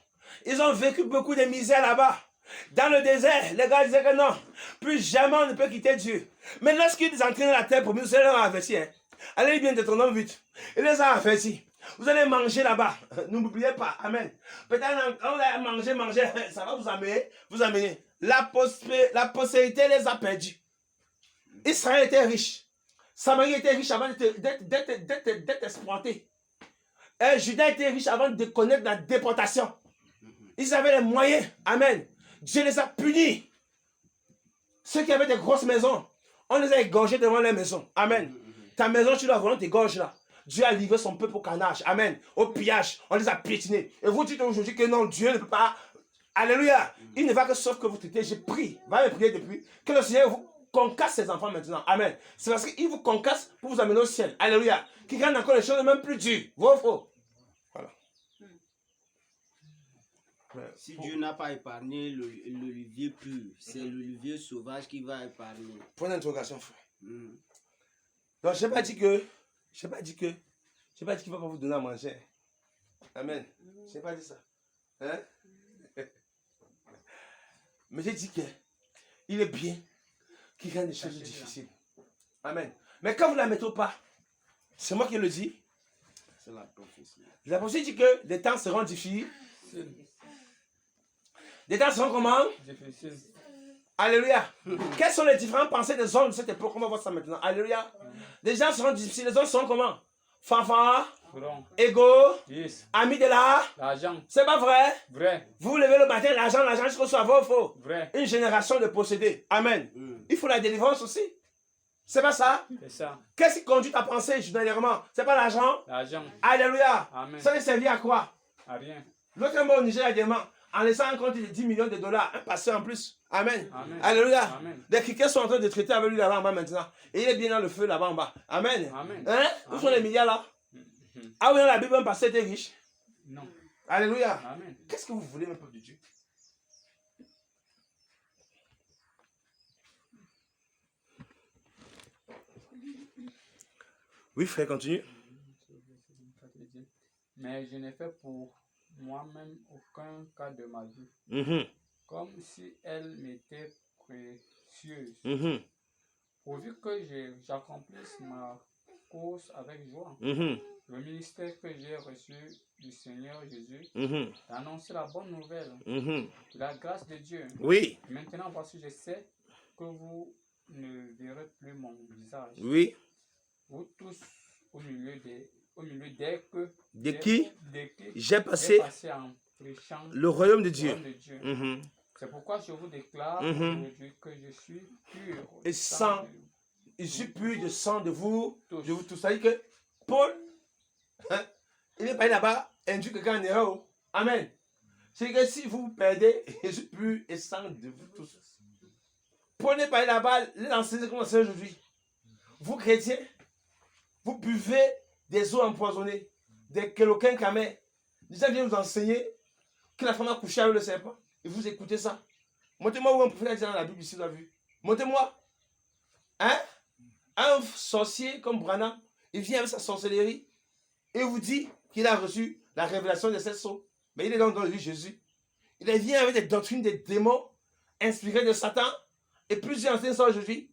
ils ont vécu beaucoup de misère là-bas. Dans le désert, les gars disaient que non, plus jamais on ne peut quitter Dieu. Mais lorsqu'ils entraient dans la terre pour nous, ils leur ont averti. Allez bien de ton nom vite. Il les a avertis. Vous allez manger là-bas. N'oubliez pas. Amen. Peut-être quand vous allez manger, ça va vous amener. La postérité les a perdus. Israël était riche. Samarie était riche avant d'être exploité. Et Juda était riche avant de connaître la déportation. Ils avaient les moyens. Amen. Dieu les a punis. Ceux qui avaient des grosses maisons, on les a égorgés devant les maisons. Amen. Ta maison, tu dois vraiment t'égorger là. Dieu a livré son peuple au carnage. Amen. Au pillage. On les a piétinés. Et vous dites aujourd'hui que non, Dieu ne peut pas. Alléluia. Il ne va que sauf que vous traitez. J'ai prié. Va me prier depuis. Que le Seigneur vous concasse ses enfants maintenant. Amen. C'est parce qu'il vous concasse pour vous amener au ciel. Alléluia. Qui gagne encore les choses même plus dures. Vos faux. Voilà. Si Dieu n'a pas épargné l'olivier pur, c'est l'olivier sauvage qui va épargner. Point d'interrogation, frère. Donc, je n'ai pas dit qu'il va pas vous donner à manger. Amen. Je n'ai pas dit ça. Hein? Mais j'ai dit qu'il est bien qu'il gagne des choses difficiles. Amen. Mais quand vous ne la mettez pas, c'est moi qui le dis. C'est la prophétie. La prophétie dit que les temps seront difficiles. Les temps seront comment? Difficile. Alléluia. Quelles sont les différentes pensées des hommes de cette époque? On va voir ça maintenant. Alléluia. Les gens seront difficiles. Les hommes seront comment? Fanfare, égo, amis de l'argent. C'est pas vrai? Vrai. Vous levez le matin, l'argent jusqu'au soir, vrai ou faux? Vrai. Une génération de possédés. Amen. Il faut la délivrance aussi. C'est pas ça? C'est ça. Qu'est-ce qui conduit ta pensée journalièrement? C'est pas l'argent? L'argent. Alléluia. Amen. Ça ne servir à quoi? À rien. L'autre mot au Niger a demandé, en laissant un compte de 10 millions de dollars, un pasteur en plus. Amen. Amen. Alléluia. Amen. Les criquets sont en train de traiter avec lui là-bas en bas maintenant. Et il est bien dans le feu là-bas en bas. Amen. Amen. Hein? Où sont Amen. les milliards là? Ah oui, dans la Bible, un pasteur était riche. Non. Alléluia. Amen. Qu'est-ce que vous voulez, mon peuple de Dieu? Oui, frère, continue. Mais je n'ai fait pour moi-même aucun cas de ma vie, Mhm, comme si elle m'était précieuse, mhm, pourvu que j'accomplisse ma course avec joie. mhm, Le ministère que j'ai reçu du Seigneur Jésus, mhm, d'annoncer la bonne nouvelle mhm. de la grâce de Dieu. Oui, Maintenant, voici, je sais que vous ne verrez plus mon visage. oui. Vous tous, au milieu dès que De qui j'ai passé passé en prêchant le royaume de le Dieu. royaume de Dieu. Mhm. C'est pourquoi je vous déclare Mhm. aujourd'hui que je suis pur Et sans- de- Il suis plus de sang de vous. Tous. Je vous tous. C'est-à-dire que Paul, hein, il n'est pas allé là-bas induit quelqu'un en erreur. Oh. Amen. C'est que si vous perdez, je suis plus et sang de vous tous. Paul n'est pas allé là-bas, il enseigne comme c'est aujourd'hui. Vous chrétiens, vous buvez des eaux empoisonnées, des kéloquins camés. Déjà vient vous enseigner que la femme a couché avec le serpent. Et vous écoutez ça. Montrez-moi où un prophète a dit dans la Bible ici, vous avez vu. Montrez-moi. Hein? Un sorcier comme Branham, il vient avec sa sorcellerie et vous dit qu'il a reçu la révélation de cette sceaux. Mais il est dans le vie de Jésus. Il vient avec des doctrines des démons inspirées de Satan. Et plusieurs enseignent ça aujourd'hui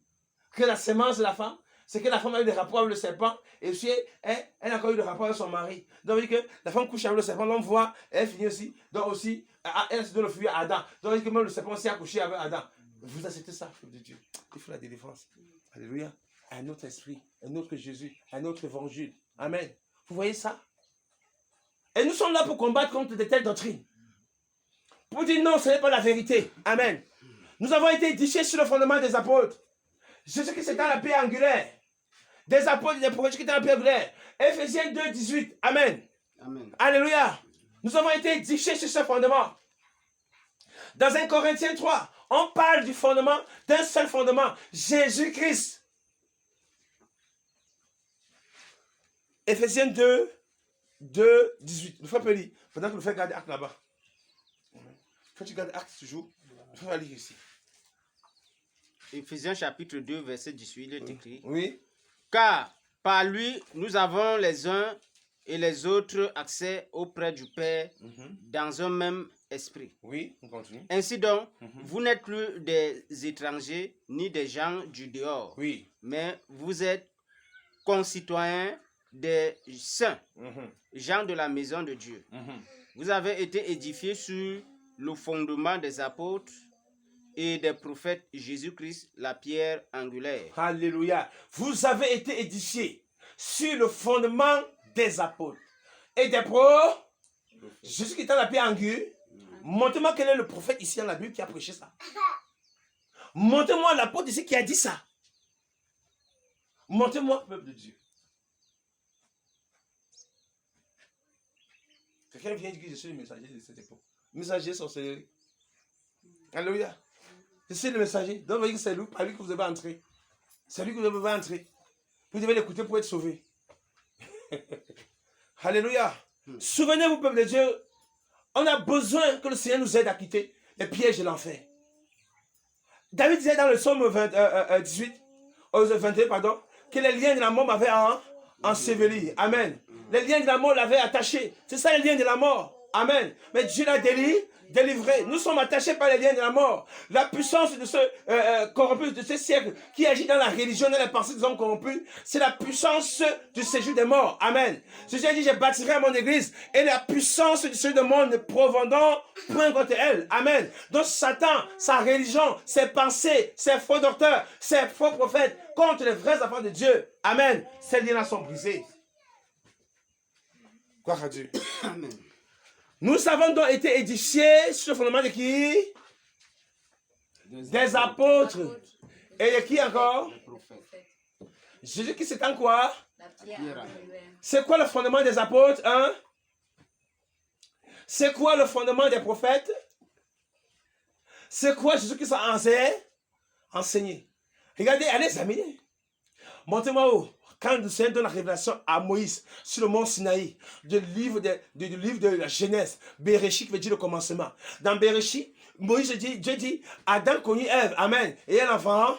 que la sémence de la femme, c'est que la femme a eu des rapports avec le serpent et aussi elle a encore eu des rapports avec son mari. Donc, il dit que la femme couche avec le serpent, l'homme voit, elle finit aussi. Donc, aussi, elle se donne le fruit à Adam. Donc, il dit que même le serpent aussi a couché avec Adam. Vous acceptez ça, frère de Dieu. Il faut la délivrance. Alléluia. Un autre esprit, un autre Jésus, un autre évangile. Amen. Vous voyez ça? Et nous sommes là pour combattre contre de telles doctrines. Pour dire non, ce n'est pas la vérité. Amen. Nous avons été édifiés sur le fondement des apôtres. Jésus-Christ est dans la pierre angulaire. Des apôtres et des prophètes qui étaient dans la pierre angulaire. Éphésiens 2, 18. Amen. Amen. Alléluia. Nous avons été édifiés sur ce fondement. Dans 1 Corinthiens 3, on parle du fondement, d'un seul fondement, Jésus-Christ. Éphésiens 2, 18. Le frère peut lire, pendant que le frère garde acte là-bas. Quand tu gardes acte toujours, le frère va lire ici. Éphésiens chapitre 2, verset 18, il est écrit. Oui. Car par lui, nous avons les uns et les autres accès auprès du Père dans un même esprit. Oui, on continue. Ainsi donc, vous n'êtes plus des étrangers ni des gens du dehors, Oui. mais vous êtes concitoyens des saints, gens de la maison de Dieu. Vous avez été édifiés sur le fondement des apôtres et des prophètes, Jésus-Christ, la pierre angulaire. Alléluia. Vous avez été édifiés sur le fondement des apôtres et des prophètes. Jésus qui est dans la pierre angulaire. Montrez-moi quel est le prophète ici dans la Bible qui a prêché ça. Montrez-moi l'apôtre ici qui a dit ça. Montrez-moi, peuple de Dieu. Quelqu'un vient dire que je suis le messager de cette époque. Messager sorcellerie. Alléluia. Je suis le messager. Donc, vous voyez que c'est lui, par lui que vous devez entrer. C'est lui que vous devez entrer. Vous devez l'écouter pour être sauvé. Alléluia. Souvenez-vous, peuple de Dieu, on a besoin que le Seigneur nous aide à quitter les pièges de l'enfer. David disait dans le psaume 21, pardon, que les liens de la mort m'avaient enseveli. Amen. Les liens de la mort l'avaient attaché. C'est ça les liens de la mort. Amen. Mais Dieu l'a délivré. Nous sommes attachés par les liens de la mort. La puissance de ce corrompu, de ce siècle qui agit dans la religion, dans les pensées des hommes corrompus, c'est la puissance du séjour des morts. Amen. Jésus a dit, je bâtirai mon église et la puissance du séjour des morts ne provenant point contre elle. Amen. Donc Satan, sa religion, ses pensées, ses faux docteurs, ses faux prophètes contre les vrais enfants de Dieu. Amen. Ces liens-là sont brisés. Gloire à Dieu. Amen. Nous avons donc été édifiés sur le fondement de qui? Des apôtres. Et de qui encore? Les prophètes. Jésus qui c'est en quoi? La pierre angulaire. C'est quoi le fondement des apôtres? Hein? C'est quoi le fondement des prophètes? C'est quoi Jésus-Christ a enseigné? Regardez, allez examiner. Montez-moi où. Quand le Seigneur donne la révélation à Moïse sur le mont Sinaï, du livre de la Genèse, Bereshit qui veut dire le commencement. Dans Bereshit, Moïse dit, Dieu dit, Adam connut Ève, amen, et un enfant.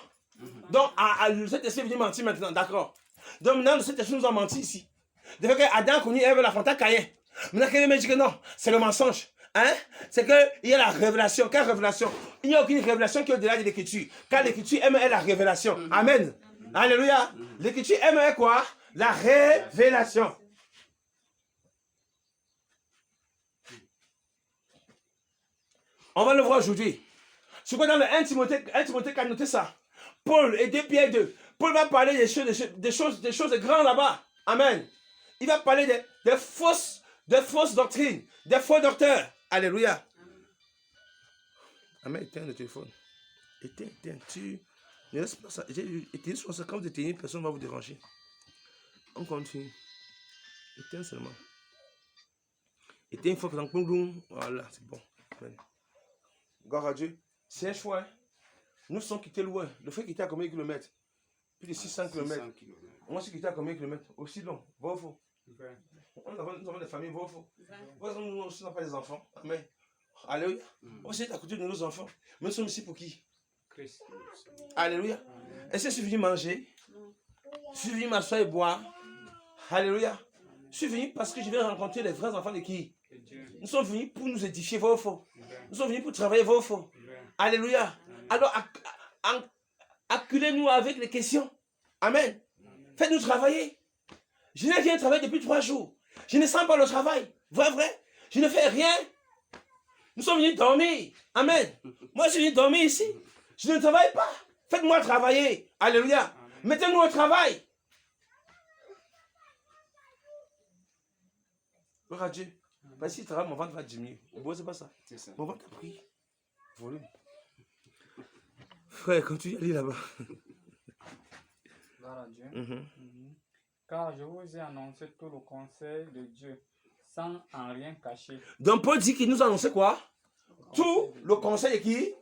Donc, le Saint-Esprit est venu mentir maintenant, d'accord. Donc maintenant, le Saint-Esprit nous a menti ici. De fait que Adam connut Ève, l'enfant, t'as caillé. Maintenant, quelqu'un me dit que non, c'est le mensonge. Hein? C'est qu'il y a la révélation. Quelle révélation? Il n'y a aucune révélation qui est au-delà de l'écriture. Car l'écriture aime la révélation. Amen. Alléluia. L'écriture aime quoi? La révélation. On va le voir aujourd'hui. C'est quoi dans le 1 Timothée qui a noté ça? Paul et 2 Pierre 2. Paul va parler des choses grandes là-bas. Amen. Il va parler des fausses doctrines, des faux docteurs. Alléluia. Amen. Éteins le téléphone. Éteins. Tu ne laisse pas ça. Éteins sur ça. Quand vous éteignez, personne ne va vous déranger. On continue. Éteins seulement. Éteins une fois que dans le voilà, c'est bon. Amen. Gloire à Dieu. C'est un choix. Nous sommes quittés loin. Le fait quitter à combien de kilomètres? Plus de 600 km. Moi, je suis quitté à combien de kilomètres? Aussi long. Bon ou faux? Nous avons des familles, bon ou faux? Nous aussi n'avons pas des enfants. Amen. Alléluia. On essaie d'à côté de nos enfants. Mais nous sommes ici pour qui? Christ. Alléluia. Est-ce que je suis venu manger? Je suis venu m'asseoir et boire. Alléluia. Je suis venu parce que je vais rencontrer les vrais enfants de qui? Nous sommes venus pour nous édifier, vrai ou faux? Nous sommes venus pour travailler, vrai ou faux? Alléluia. Alors, acculez-nous avec les questions. Amen. Faites-nous travailler. Je n'ai rien travaillé depuis 3 jours. Je ne sens pas le travail. Vrai. Je ne fais rien. Nous sommes venus dormir. Amen. Moi, je suis venu dormir ici. Je ne travaille pas. Faites-moi travailler. Alléluia. Mettez-nous au travail. Gloire à Dieu. Parce que si je travaille, mon ventre va diminuer. Bon, c'est pas ça. C'est ça. Mon ventre a pris. Volume. Frère, quand tu y allais là-bas. Gloire à Dieu. Car je vous ai annoncé tout le conseil de Dieu, sans en rien cacher. Donc Paul dit qu'il nous a annoncé quoi? Tout le conseil de qui?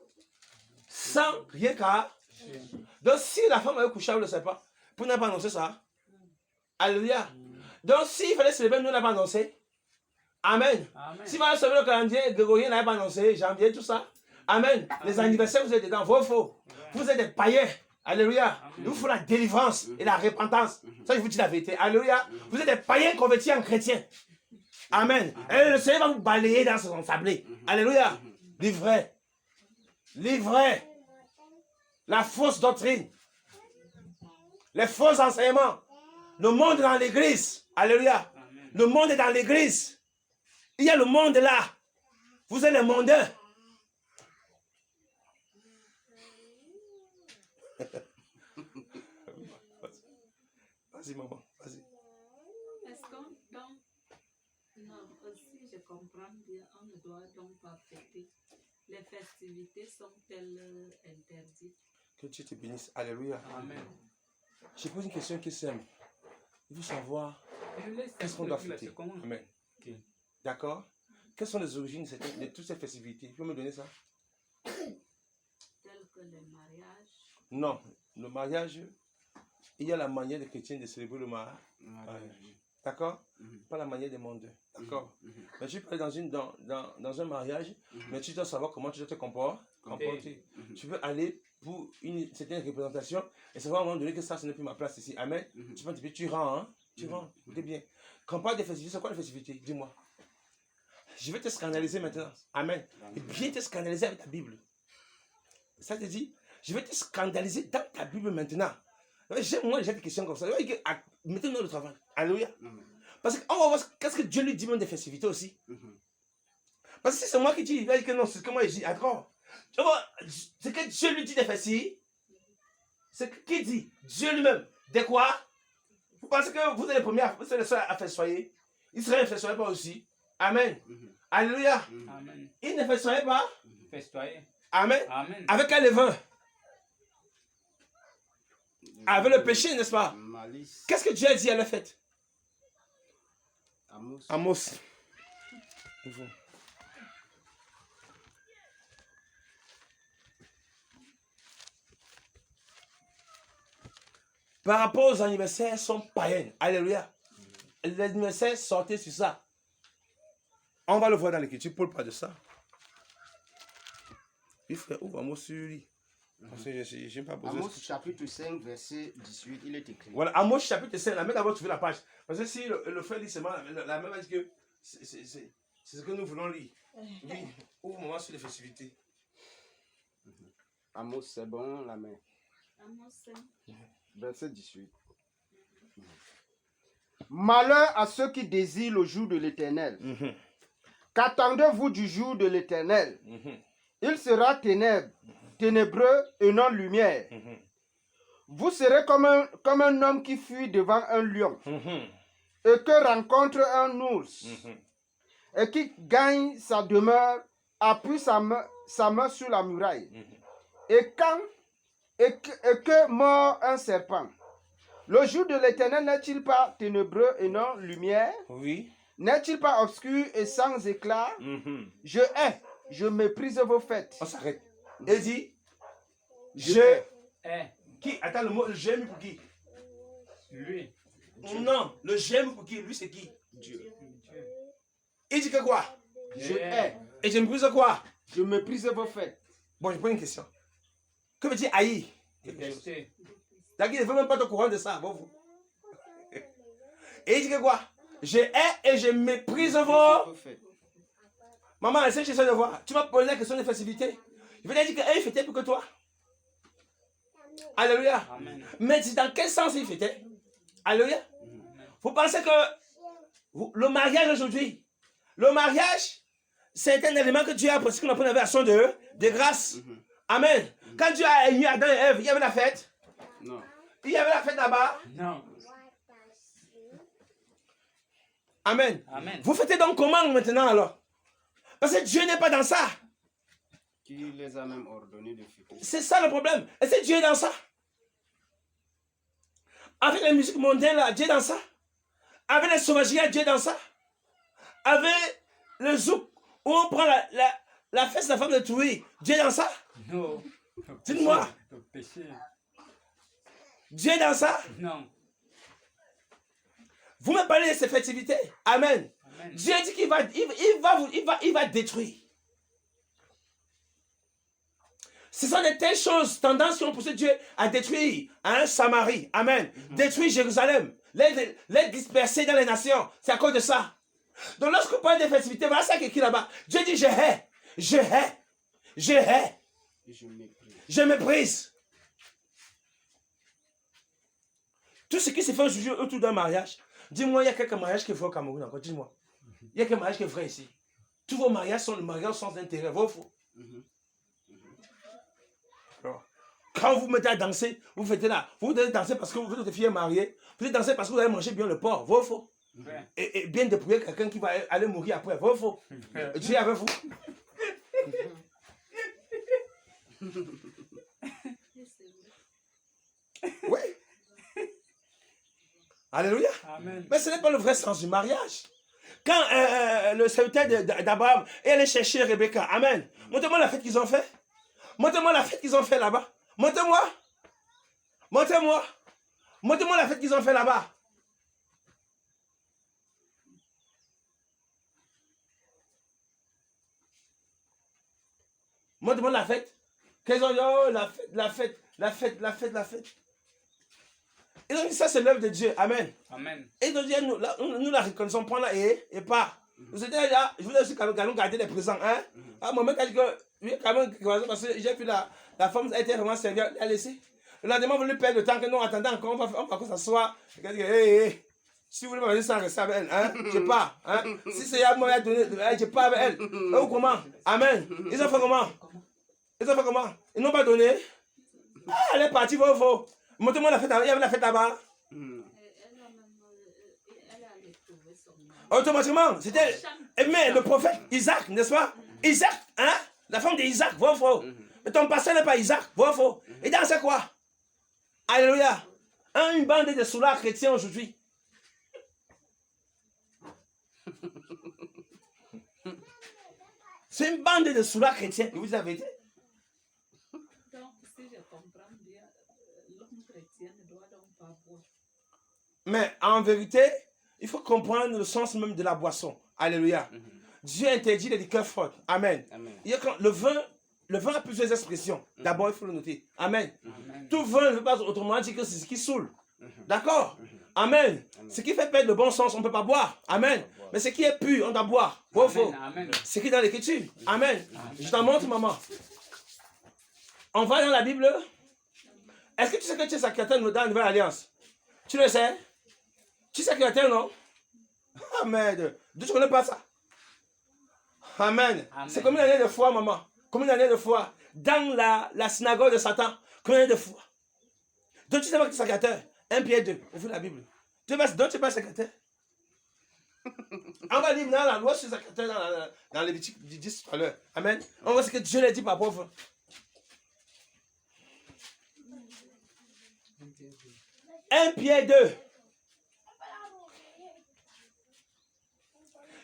Sans rien cacher. Donc si la femme avait couché, on ne le sait pas. Pour n'a pas annoncé ça. Alléluia. Donc s'il fallait célébrer, nous n'avons pas annoncé. Amen. S'il fallait célébrer le calendrier, Grégorien n'avait pas annoncé, janvier, tout ça. Amen. Les anniversaires, vous êtes dedans, vos faux. Vous êtes des païens. Alléluia. Il vous faut la délivrance et la repentance. Ça, je vous dis la vérité. Alléluia. Vous êtes des païens convertis en chrétiens. Amen. Et le Seigneur va vous balayer dans son sablé. Alléluia. Livrez. La fausse doctrine. Les faux enseignements. Le monde est dans l'église. Alléluia. Le monde est dans l'église. Il y a le monde là. Vous êtes les mondeurs. Vas-y, maman, vas-y. Est-ce qu'on donc, non, aussi je comprends bien, on ne doit donc pas fêter. Les festivités sont-elles interdites? Que Dieu te bénisse. Alléluia. Amen. Je pose une question qui est simple. Il faut savoir qu'est-ce qu'on doit fêter. Amen. Okay. D'accord? Quelles sont les origines de toutes ces festivités? Tu peux me donner ça? Telles que les mariages. Non. Le mariage, il y a la manière des chrétiens de célébrer le mariage. D'accord? Pas la manière des mondains. D'accord? Mais tu peux aller dans un mariage, mais tu dois savoir comment tu dois te comporter. Tu peux aller pour une certaine représentation et savoir à un moment donné que ça, ce n'est plus ma place ici. Amen. Tu peux te tu rends, hein? Tu rends. Écoutez bien. Quand on parle de festivités, c'est quoi les festivités? Dis-moi. Je vais te scandaliser maintenant. Amen. Et bien te scandaliser avec ta Bible. Ça te dit, je vais te scandaliser dans ta Bible maintenant. Moi, j'ai des questions comme ça. Mettez-nous le travail. Alléluia. Parce qu'on va voir qu'est-ce que Dieu lui dit même des festivités aussi. Parce que si c'est moi qui dis, il va dire que non, c'est ce que moi je dis. D'accord. C'est que Dieu lui dit des festivités. C'est qui dit? Dieu lui-même. De quoi? Vous pensez que vous êtes les premiers, vous êtes les seuls à festoyer? Israël ne festoyait pas aussi. Amen. Alléluia. Amen. Il ne festoyait pas. Festoyer. Amen. Amen. Avec quel levain? Avec le péché, n'est-ce pas? Malice. Qu'est-ce que Dieu a dit à la fête? Amos. Amos. par rapport aux anniversaires sont païennes. Alléluia. Les anniversaires sortaient sur ça. On va le voir dans l'écriture. Paul parle de ça. Oui, frère, ouvre un mot sur lui. Parce que je n'ai pas besoin. Amos chapitre 5, verset 18, il est écrit. Voilà, Amos chapitre 5. La main d'abord, tu fais la page. Parce que si le frère dit seulement, la main va dire que c'est ce que nous voulons lire. Oui, ouvre un moment sur les festivités. Amos, c'est bon, la main. Amos 5. Verset 18. Malheur à ceux qui désirent le jour de l'Éternel. Mhm, Qu'attendez-vous du jour de l'Éternel? mhm, Il sera ténébreux et non lumière. mhm, Vous serez comme un homme qui fuit devant un lion mhm, et que rencontre un ours mhm. et qui gagne sa demeure, appuie sa main sur la muraille et que mord un serpent. Le jour de l'Éternel n'est-il pas ténébreux et non lumière? Oui. N'est-il pas obscur et sans éclat? Mhm. Je hais, je méprise vos fêtes. On s'arrête. Il dit, Je je. hais. Eh, Qui? Attends, le mot j'aime pour qui? lui, Non, le j'aime pour qui? Lui, c'est qui? Dieu. Il dit que quoi? Je hais, Et je me pose quoi? je méprise vos fêtes. Bon, je pose une question. Que veut dire haïr? détester, D'accord, il ne veut même pas te courant de ça. Bon, vous. Et il dit que quoi? Je hais et je méprise vos. fêtes. Maman, essaie de de voir. Tu m'as posé la question des festivités. Je vais te dire qu'eux, ils fêtaient plus que toi. Alléluia. amen, Mais c'est dans quel sens ils fêtaient? Alléluia. Vous pensez que le mariage aujourd'hui, le mariage, c'est un élément que Dieu a pour ce qu'on appelle une version de grâce. Amen. Quand Dieu a ému Adam et Ève, il y avait la fête. Non. Il y avait la fête là-bas. non, Amen. amen, Vous fêtez donc comment maintenant alors? Parce que Dieu n'est pas dans ça. Qui les a même ordonnés de fêter. C'est ça le problème. Est-ce que Dieu est dans ça? Avec la musique mondaine là, Dieu est dans ça? Avec les sauvageries, Dieu est dans ça? Avec le zouk, où on prend la fesse de la femme de Toué, Dieu est dans ça? non, Dites-moi. le péché, Dieu est dans ça? non, Vous me parlez de ces festivités. Amen. amen, Dieu dit qu'il va détruire. Ce sont de telles choses, tendances qui ont poussé Dieu à détruire Samarie. Amen. Détruire Jérusalem. Les disperser dans les nations. C'est à cause de ça. Donc lorsque vous parlez des festivités, voilà ça qui est écrit là-bas. Dieu dit je hais, je hais, je hais, Et je méprise. je méprise. Tout ce qui se fait aujourd'hui autour d'un mariage. Dis-moi, il y a quelques mariages qui est vrai au Cameroun encore. Dis-moi. Il y a quelques mariages qui est vrai ici. Tous vos mariages sont le mariage sans intérêt. Vrai ou faux? Alors, quand vous mettez à danser, vous faites là. Vous devez danser parce que vous êtes filles mariées. Vous devez danser parce que vous allez manger bien le porc. Vrai ou faux? vrai, Et bien dépouiller quelqu'un qui va aller mourir après. Vrai ou faux? Dieu est avec vous. Oui. Alléluia. amen, Mais ce n'est pas le vrai sens du mariage. Quand le serviteur d'Abraham est allé chercher Rebecca, amen. Montrez-moi la fête qu'ils ont fait. Montrez-moi la fête qu'ils ont fait là-bas. Montrez-moi. Montrez-moi. Montrez-moi la fête qu'ils ont fait là-bas. Montrez-moi la fête. Qu'elles ont dit, oh, la fête. Ils ont dit, ça c'est l'œuvre de Dieu. Amen. amen, Et ils ont dit, nous la reconnaissons, prends-la et pas. Nous étions là, je voulais aussi garder les présents. Hein? Ah, mon mec a dit que, oui, quand même, parce que j'ai vu la femme, elle était vraiment sérieuse, elle a laissé. Le lendemain, on voulait perdre le temps que nous attendons encore, on va encore s'asseoir. Elle dit, hey, si vous voulez me donner ça, restez avec elle. Hein? Je pars. Hein? Si c'est à moi, je pars avec elle. Ou comment? Amen. Ils ont fait comment? Ils n'ont pas donné. Ah, elle est partie, faux. Montrez-moi la fête, il y avait la fête là-bas. Elle allait trouver son mari. Automatiquement, c'était. Mais le prophète Isaac, n'est-ce pas? Isaac, hein? La femme d'Isaac, vrai ou faux? Mais ton pasteur n'est pas Isaac, vrai ou faux? Et dans c'est quoi? Alléluia. Une bande de soulards chrétiens aujourd'hui. C'est une bande de soulards chrétiens. Et vous avez dit? Donc, si je comprends bien, personne chrétienne ne doit donc pas boire. Mais en vérité, il faut comprendre le sens même de la boisson. Alléluia. Dieu interdit les liqueurs fortes. Amen. Amen. Il y a le vin a plusieurs expressions. D'abord, il faut le noter. Amen. Amen. Tout vin ne veut pas autrement dire que c'est ce qui saoule. D'accord? Amen. Ce qui fait perdre le bon sens, on ne peut pas boire. Amen. Mais ce qui est pur, on doit boire. Bon, faux. Amen. C'est qui est dans l'écriture. Amen. Je t'en montre, maman. On va dans la Bible. Est-ce que tu sais que tu es sacrificateur dans la Nouvelle Alliance? Tu le sais? Tu es sacrificateur, non? Amen. Tu ne connais pas ça? Amen. Amen. C'est combien d'années de foi, maman? Combien d'années de foi? Dans la synagogue de Satan, combien d'années de foi? Donc tu sais pas que tu es sacrificateur. 1 Pierre 2, ouvre la Bible. Donc tu n'es pas sacrificateur. On va lire dans la loi sur le sacrificateur dans Lévitique 10 tout à l'heure. Amen. On voit ce que Dieu l'a dit par pauvre. Un Pierre 2.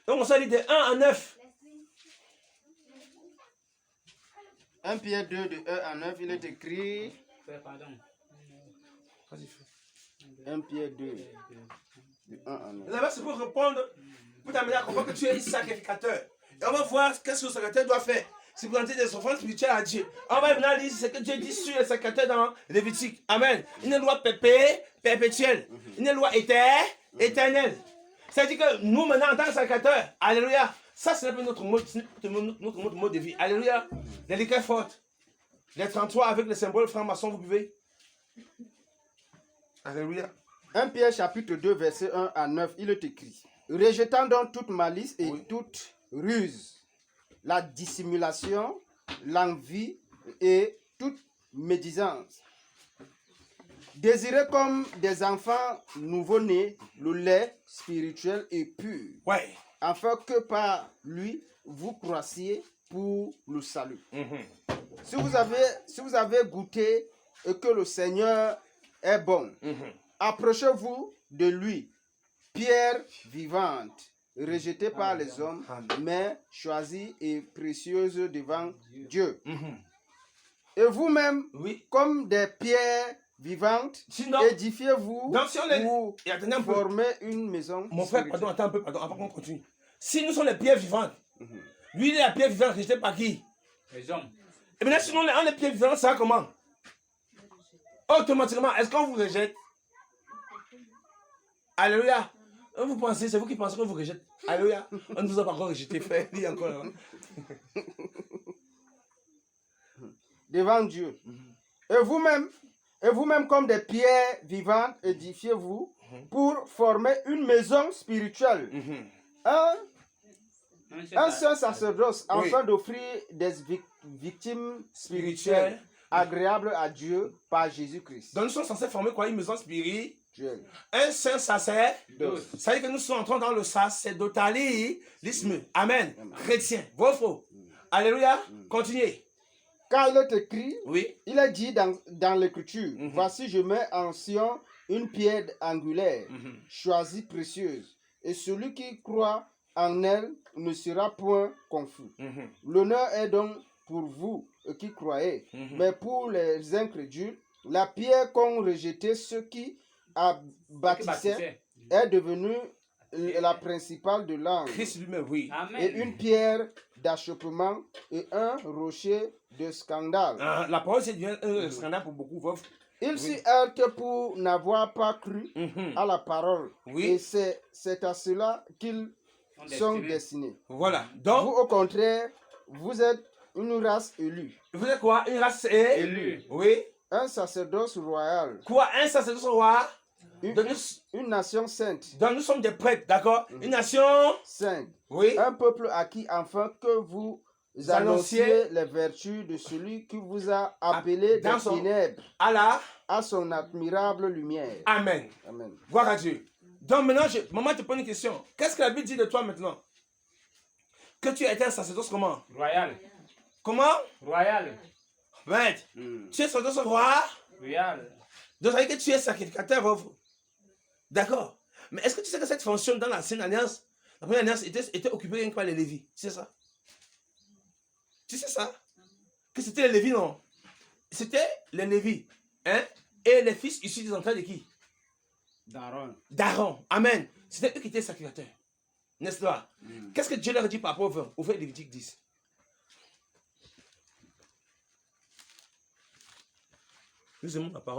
Donc on s'est dit de 1 à 9. 1 Pierre 2, de 1 à 9, il est écrit. Pardon. Vas-y, fais. 1 Pierre 2, de 1 à 9. Là-bas, c'est pour répondre, pour t'amener à comprendre que tu es sacrificateur. Et on va voir qu'est-ce que le sacrificateur doit faire. C'est présenter des offrandes spirituelles à Dieu. On va venir lire ce que Dieu dit sur le sacrificateur dans Lévitique. Amen. Une loi perpétuelle. Une loi éternelle. C'est-à-dire que nous, maintenant, en tant que sacrificateur, alléluia, ça, c'est notre mode de vie. Alléluia. Les liqueurs fortes. Les 33 avec le symbole franc-maçon, vous buvez. Alléluia. 1 Pierre chapitre 2, verset 1 à 9, il est écrit. Rejetant donc toute malice et Oui. toute ruse, la dissimulation, l'envie et toute médisance. Désirez comme des enfants nouveau-nés le lait spirituel et pur, Ouais. afin que par lui vous croissiez pour le salut. Si vous avez goûté et que le Seigneur est bon, approchez-vous de lui, pierre vivante, rejetée par les hommes, mais choisie et précieuse devant Dieu. Et vous-même, Oui. comme des pierres vivantes, Sinon, édifiez-vous donc si on est... pour Et attendez un peu. former une maison Mon frère, spirituelle. pardon, attends un peu, pardon, avant qu'on continue. Si nous sommes les pierres vivantes, lui, il est la pierre vivante rejetée par qui? Les hommes. Et maintenant, sinon, on est pierres vivantes, ça va comment? Automatiquement, est-ce qu'on vous rejette? Alléluia. Vous pensez, c'est vous qui pensez qu'on vous rejette. Alléluia. On ne vous a pas encore rejeté, frère. Il y a encore là. Devant Dieu. Et vous-même comme des pierres vivantes, édifiez-vous pour former une maison spirituelle. Un seul sacerdoce, Oui. afin d'offrir des victimes spirituelles agréables à Dieu par Jésus-Christ. Donc, nous sommes censés former quoi? Une maison spirituelle. Dieu. Un saint sacerdoce. Dos. Ça veut dire que nous sommes entrés dans le sacerdotalisme. Amen. Chrétien. Vos faux. Alléluia. Continuez. Car il est écrit, Oui. il est dit dans l'Écriture, voici je mets en Sion une pierre angulaire, choisie précieuse, et celui qui croit en elle ne sera point confus. L'honneur est donc pour vous qui croyez, mais pour les incrédules, la pierre qu'ont rejeté ceux qui bâtissaient est devenue la principale de l'angle, Christ lui-même, oui. et Amen. une pierre d'achoppement et un rocher de scandale. Ah, la parole, c'est devenu un scandale pour beaucoup. Vos. Ils s'y heurtent pour n'avoir pas cru à la parole. Oui. Et c'est à cela qu'ils sont destinés. destinés. Voilà. Vous, Donc, au contraire, vous êtes une race élue, vous êtes quoi? Une race élue. Oui. un sacerdoce royal, Quoi? Un sacerdoce roi. une, Donc, une nation sainte, nous sommes des prêtres, d'accord? Une nation. sainte, Oui. un peuple acquis afin que vous annonciez les vertus de celui qui vous a appelé dans des son- ténèbres Allah. à son admirable lumière. Amen. Amen. Gloire à Dieu. Donc maintenant, maman te pose une question. Qu'est-ce que la Bible dit de toi maintenant? Que tu as été un sacerdoce comment? Royal. Comment? Royal. Maître. Tu es sacerdoce roi. Royal. Donc ça veut dire que tu es sacrificateur. Veuve. D'accord. Mais est-ce que tu sais que cette fonction dans l'ancienne alliance, la première alliance était occupée rien que par les Lévis? Tu sais ça? Tu sais ça? Que c'était les Lévis, non? C'était les Lévis. Hein? et les fils issus des entrailles de qui? D'Aaron. D'Aaron. Amen. C'était eux qui étaient sacrificateurs. N'est-ce pas? Qu'est-ce que Dieu leur a dit par rapport au vin? Au verset Lévitique 10. Nous aimons la parole.